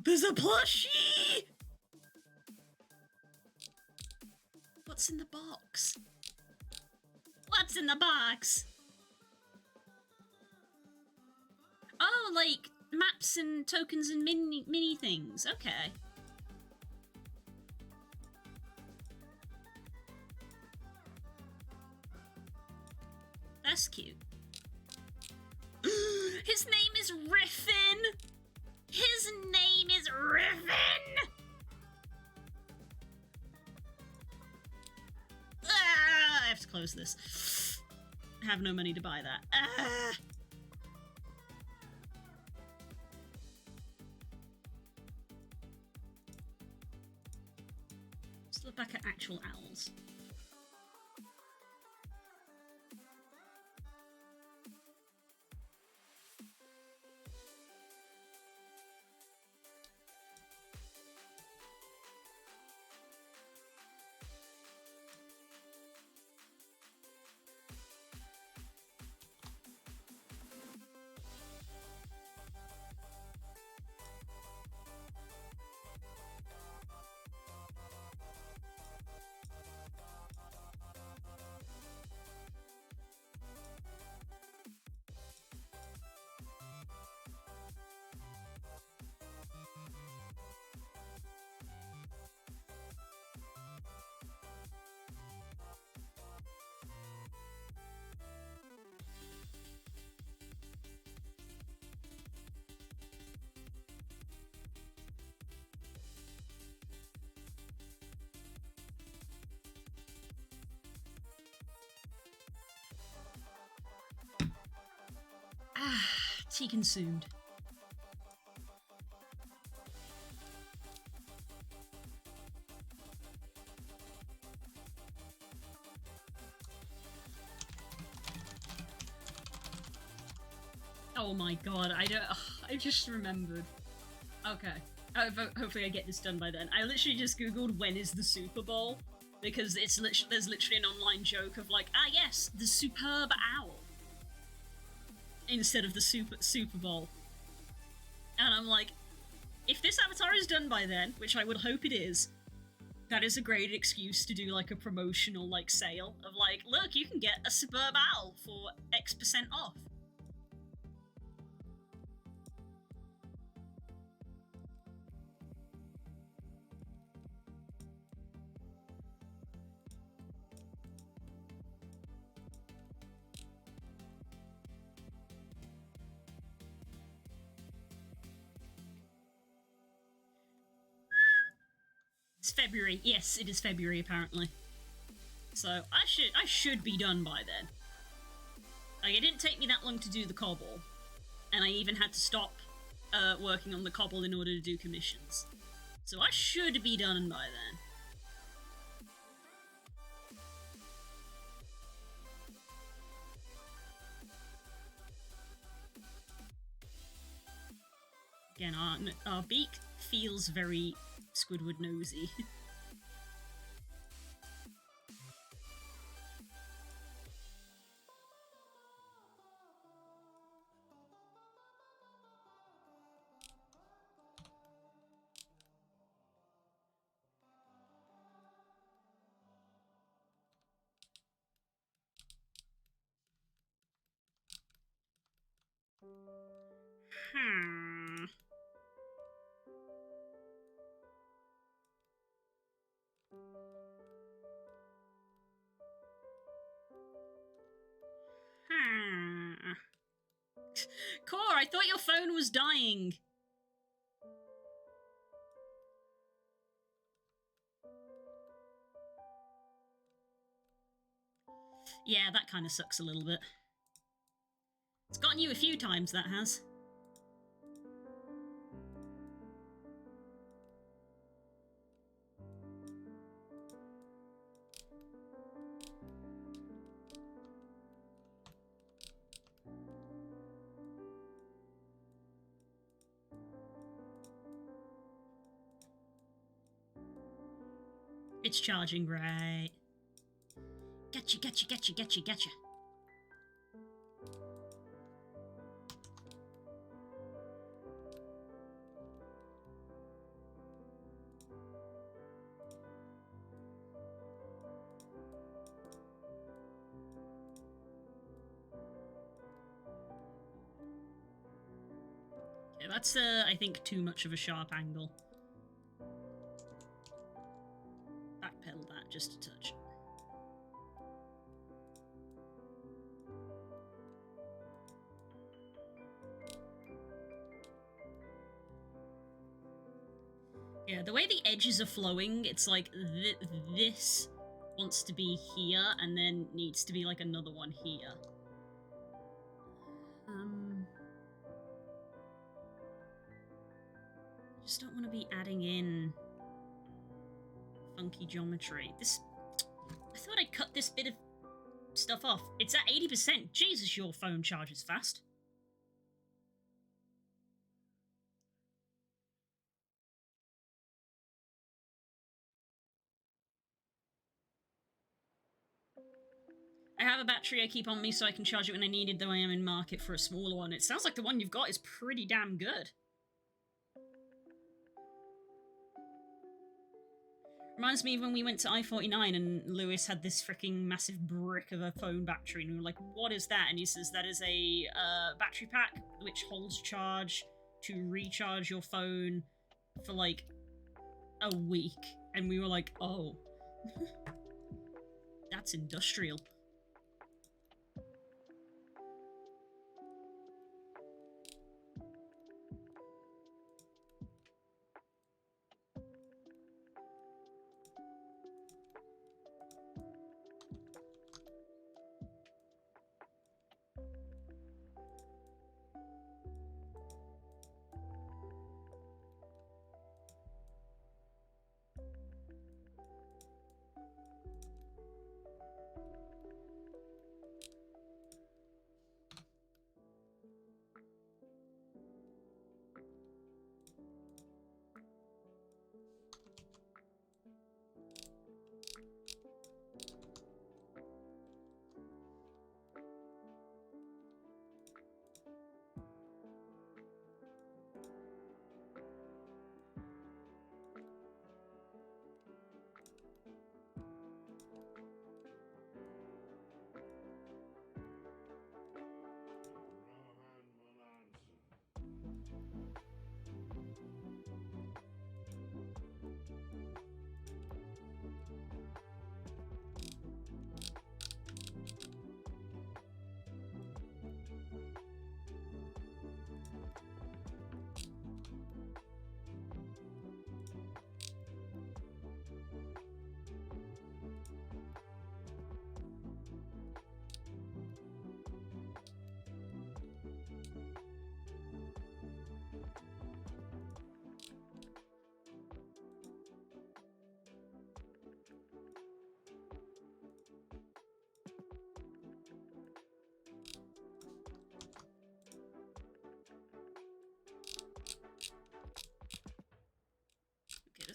There's a plushie! What's in the box? What's in the box? Oh, like maps and tokens and mini things. Okay. That's cute. His name is Riffin! His name is Riffin! I have to close this. I have no money to buy that. Let's look back at actual owls. Tea consumed. Oh my god, I don't... I just remembered. Okay. Hopefully I get this done by then. I literally just googled when is the Super Bowl, because there's literally an online joke of like, ah yes, the superb owl, instead of the Super Bowl. And I'm like, if this avatar is done by then, which I would hope it is, that is a great excuse to do like a promotional like sale of like, look, you can get a Superb Owl for X% off. It's February. Yes, it is February apparently. So I should be done by then. Like, it didn't take me that long to do the cobble, and I even had to stop working on the cobble in order to do commissions. So I should be done by then. Again, our beak feels very Squidward nosy. Hmm. Core, I thought your phone was dying. Yeah, that kind of sucks a little bit. It's gotten you a few times, that has. It's charging, right? Gotcha, gotcha, gotcha, gotcha, gotcha. Okay, that's, I think, too much of a sharp angle. Backpedal that just a touch. Yeah, the way the edges are flowing, it's like this wants to be here and then needs to be like another one here. Just don't want to be adding in funky geometry. I thought I cut this bit of stuff off. It's at 80%. Jesus, your phone charges fast. I have a battery I keep on me so I can charge it when I need it, though I am in market for a smaller one. It sounds like the one you've got is pretty damn good. Reminds me of when we went to I-49 and Lewis had this freaking massive brick of a phone battery and we were like, what is that? And he says that is a battery pack which holds charge to recharge your phone for like a week. And we were like, oh. That's industrial.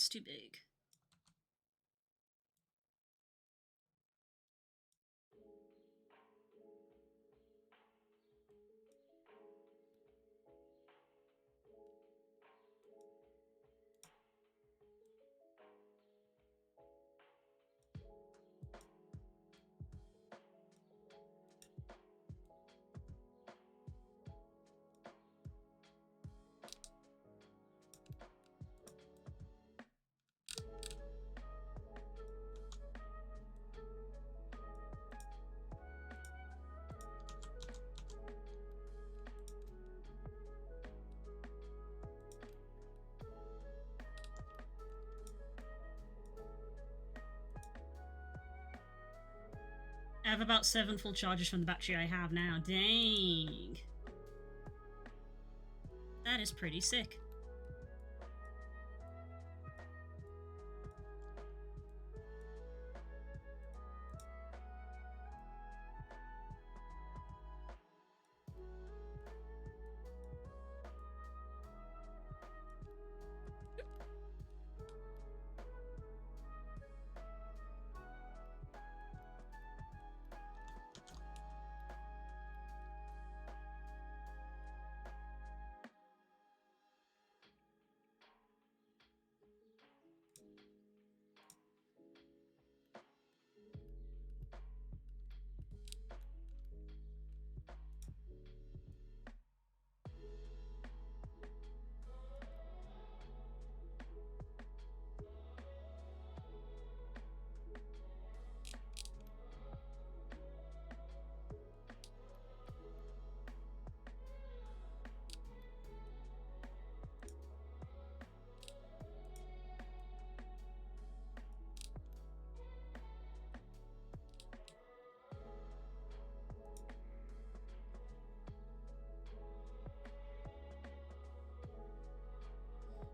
that's too big. I have about 7 full charges from the battery I have now. Dang. That is pretty sick.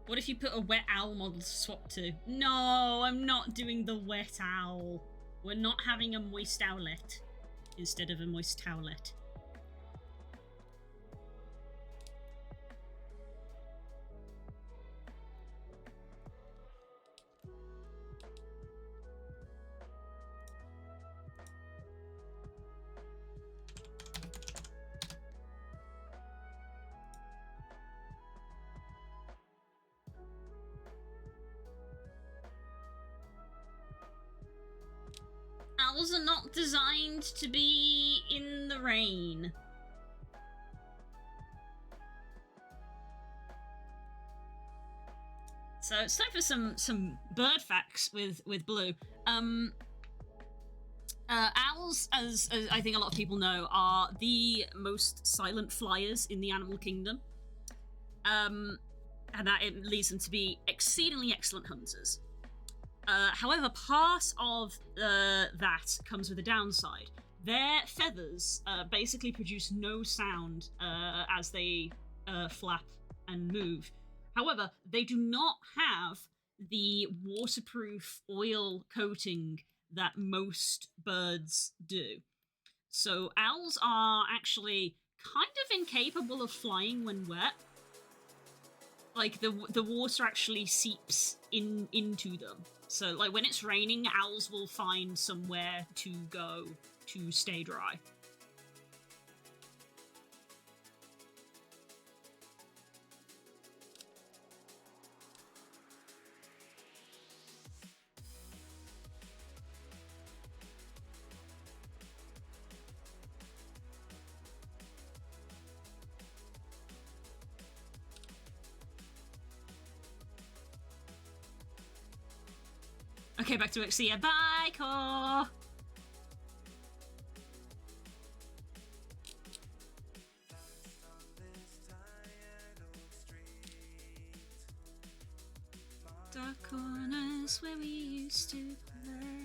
What if you put a wet owl model to swap to? No, I'm not doing the wet owl. We're not having a moist owlet instead of a moist towelette. Owls are not designed to be in the rain. So it's time for some bird facts with Blue. Owls, as I think a lot of people know, are the most silent flyers in the animal kingdom. And that it leads them to be exceedingly excellent hunters. However, part of that comes with a downside. Their feathers basically produce no sound as they flap and move. However, they do not have the waterproof oil coating that most birds do. So owls are actually kind of incapable of flying when wet. Like, the water actually seeps into them. So, like, when it's raining, owls will find somewhere to go to stay dry. Okay, back to work. See ya. Bye, Core. Dark corners where we used to play.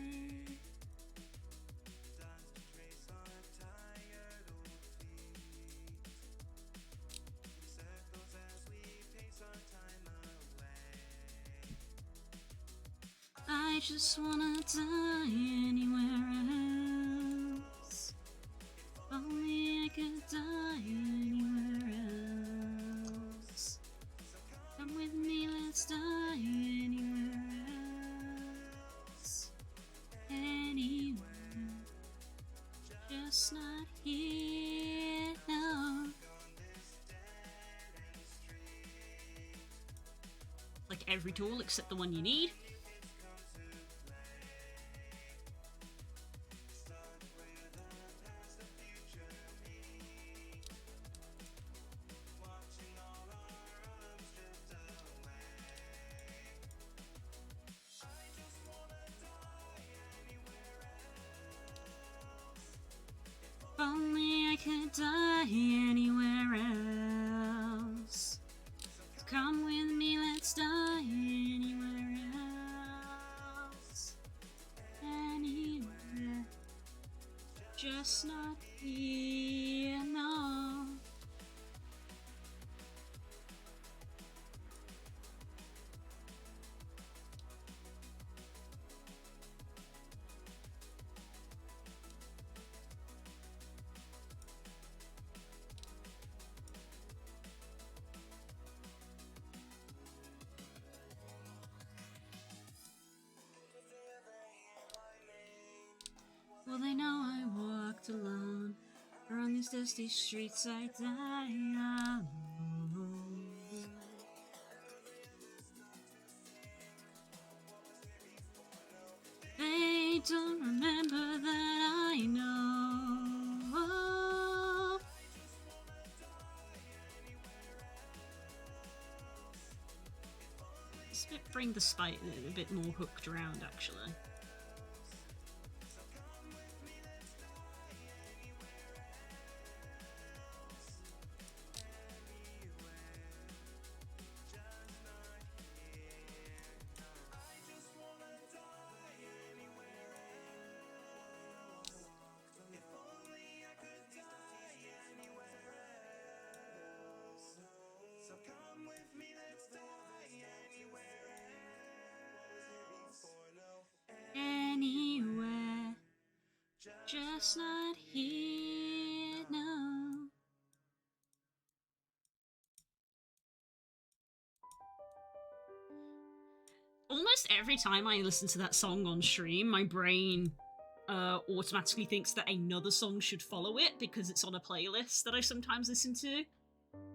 I just wanna die anywhere else. If only I could die anywhere else. Come with me, let's die anywhere like every tool except the one you need. If only I could die anywhere else. So come with me, let's die anywhere else. Anywhere. Just not here, no. Well, they know I walked alone around these dusty streets. I die alone. They don't remember that I know. Let's bring the spite a bit more hooked around, actually. Anywhere, just not here, no. Almost every time I listen to that song on stream, my brain automatically thinks that another song should follow it because it's on a playlist that I sometimes listen to.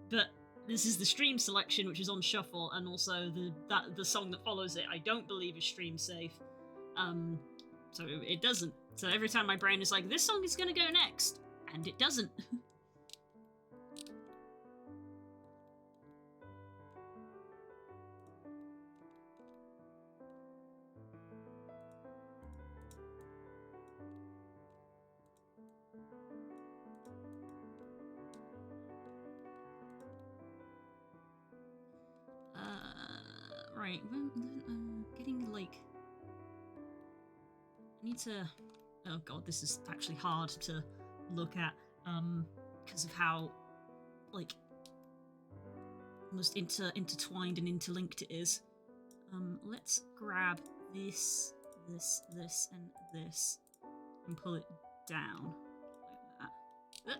But this is the stream selection, which is on shuffle, and also the song that follows it I don't believe is stream safe. So it doesn't. So every time my brain is like, this song is gonna go next, and it doesn't. Right, getting like... I need to... Oh god, this is actually hard to look at, because of how, like, almost intertwined and interlinked it is. Let's grab this, and this, and pull it down, like that.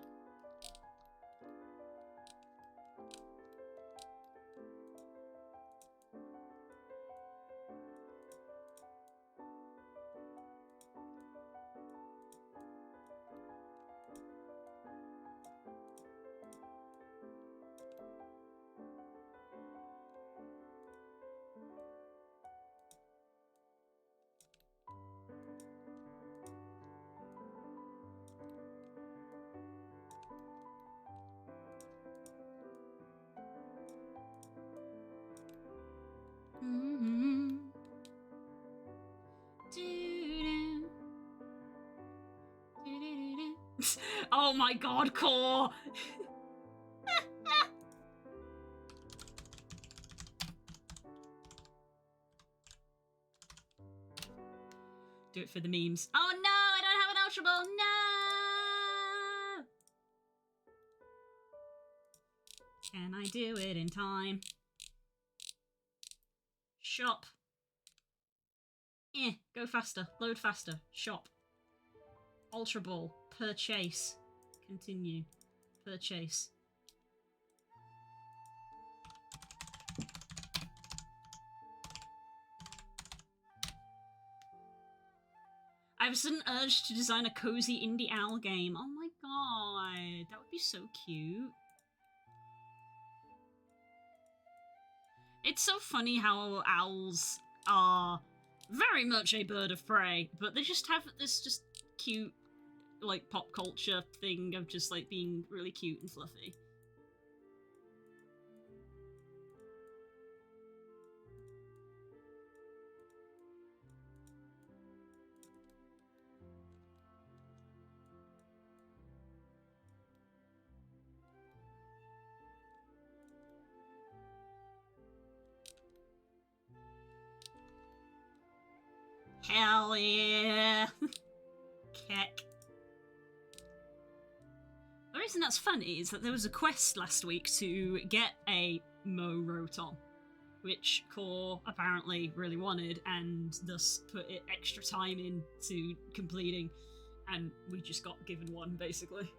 Oh my god, Core! Do it for the memes. Oh no, I don't have an Ultra Ball, no! Can I do it in time? Shop. Go faster. Load faster. Shop. Ultra Ball. Purchase. Continue. Purchase. I have a sudden urge to design a cozy indie owl game. Oh my god. That would be so cute. It's so funny how owls are very much a bird of prey, but they just have this just cute, like, pop culture thing of just, like, being really cute and fluffy. Hell yeah! Keck. The reason that's funny is that there was a quest last week to get a Mo Rotom, which Core apparently really wanted and thus put it extra time into completing, and we just got given one, basically.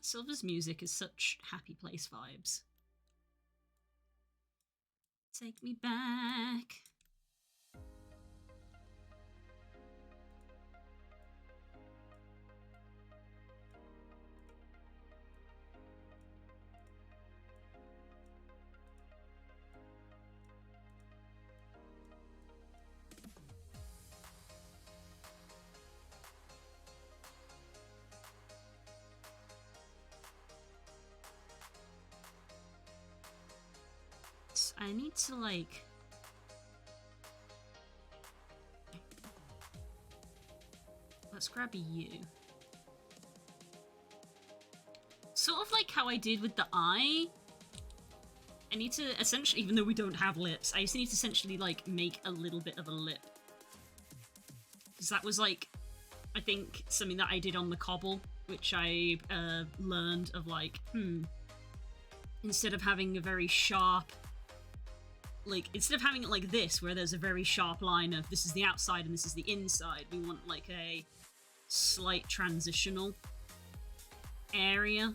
Silver's music is such happy place vibes. Take me back. I need to, like... Let's grab a U. Sort of like how I did with the eye. I need to essentially, even though we don't have lips, I just need to essentially, like, make a little bit of a lip. Because that was, like, I think something that I did on the cobble, which I learned of, like, instead of having a very sharp... Like, instead of having it like this, where there's a very sharp line of this is the outside and this is the inside, we want, like, a slight transitional area.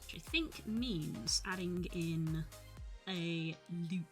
Which I think means adding in a loop.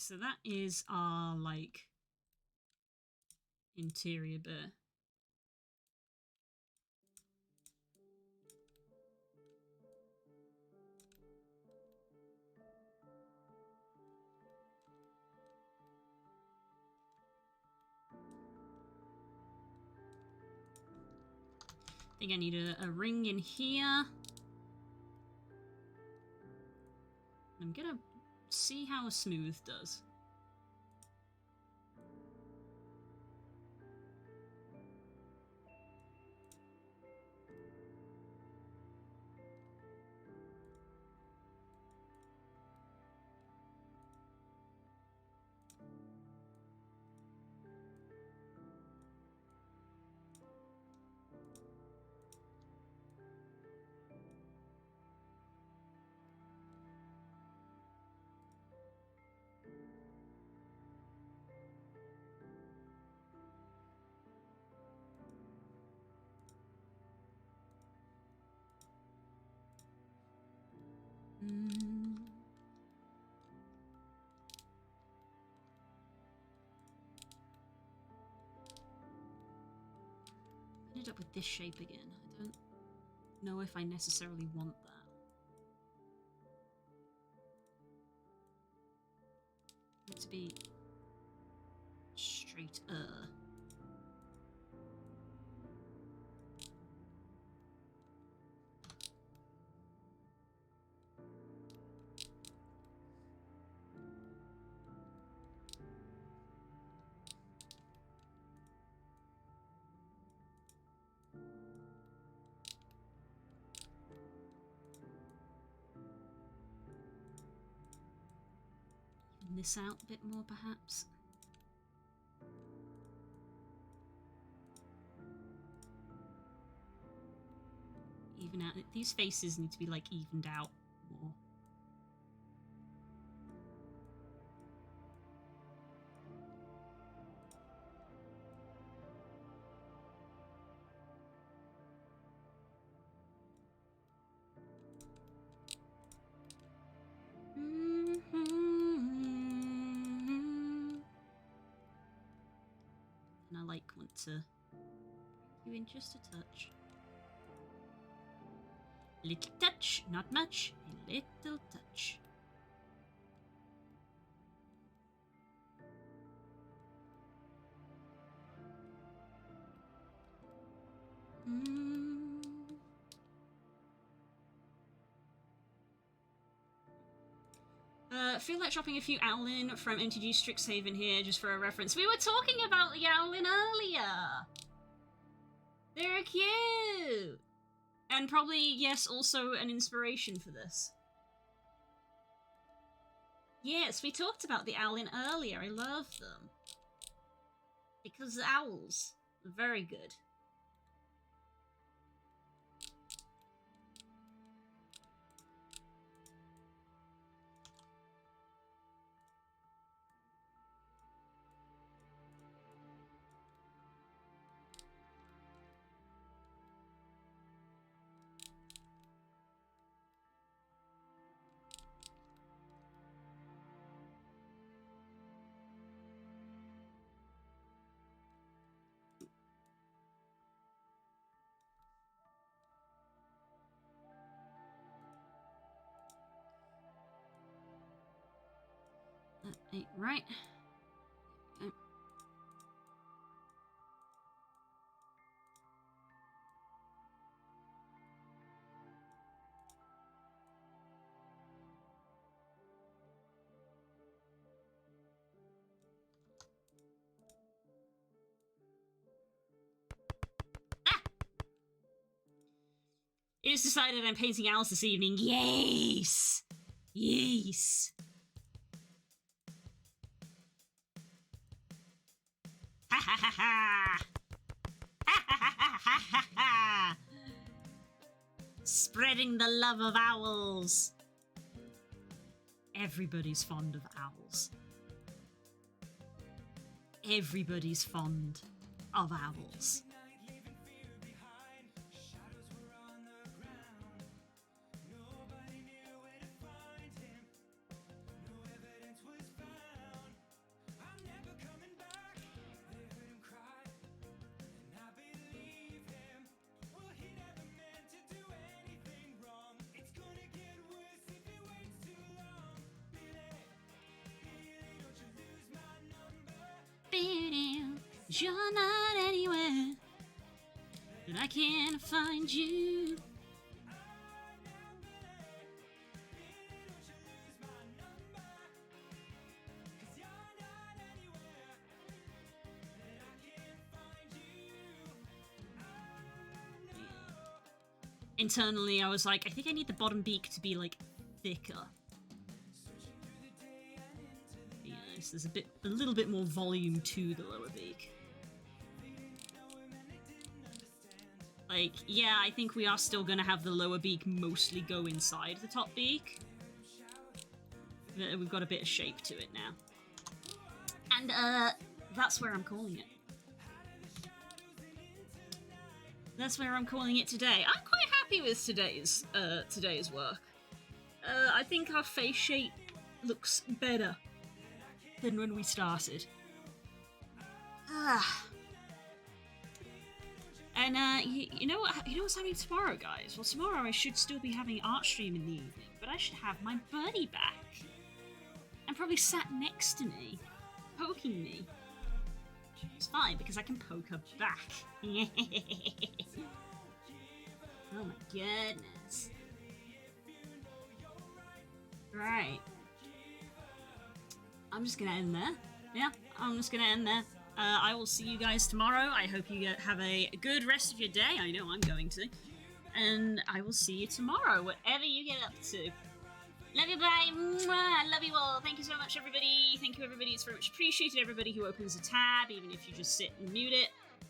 so that is our, like, interior bit. I think I need a ring in here. I'm gonna see how a smooth does. Ended up with this shape again. I don't know if I necessarily want that. Need to be straighter. This out a bit more, perhaps. Even out. These faces need to be like evened out more. And I want to bring you in just a touch. Little touch, not much, a little touch. Feel like dropping a few Owlin from MTG Strixhaven here, just for a reference. We were talking about the Owlin earlier! They're cute! And probably, yes, also an inspiration for this. Yes, we talked about the Owlin earlier. I love them. Because owls are very good. That ain't right. Okay. Ah! It is decided I'm painting owls this evening. Yes! Yes! Ha ha ha ha! Ha ha ha ha ha ha! Spreading the love of owls. Everybody's fond of owls. Everybody's fond of owls. 'cause you're not anywhere that I can't find you. Internally, I was like, I think I need the bottom beak to be, like, thicker. Yes, there's a little bit more volume to the lower beak. Like, yeah, I think we are still gonna have the lower beak mostly go inside the top beak. But we've got a bit of shape to it now. And, that's where I'm calling it. That's where I'm calling it today. I'm quite happy with today's work. I think our face shape looks better than when we started. And you know what's happening tomorrow, guys? Well, tomorrow I should still be having art stream in the evening, but I should have my birdie back. And probably sat next to me, poking me. It's fine, because I can poke her back. Oh my goodness. Right. I'm just gonna end there. Yeah, I'm just gonna end there. I will see you guys tomorrow. I hope you have a good rest of your day. I know I'm going to. And I will see you tomorrow, whatever you get up to. Love you, bye. Mwah. I love you all. Thank you so much, everybody. Thank you, everybody. It's very much appreciated. Everybody who opens a tab, even if you just sit and mute it.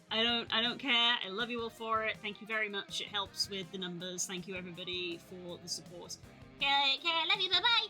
I don't care. I love you all for it. Thank you very much. It helps with the numbers. Thank you, everybody, for the support. Okay, love you. Bye-bye.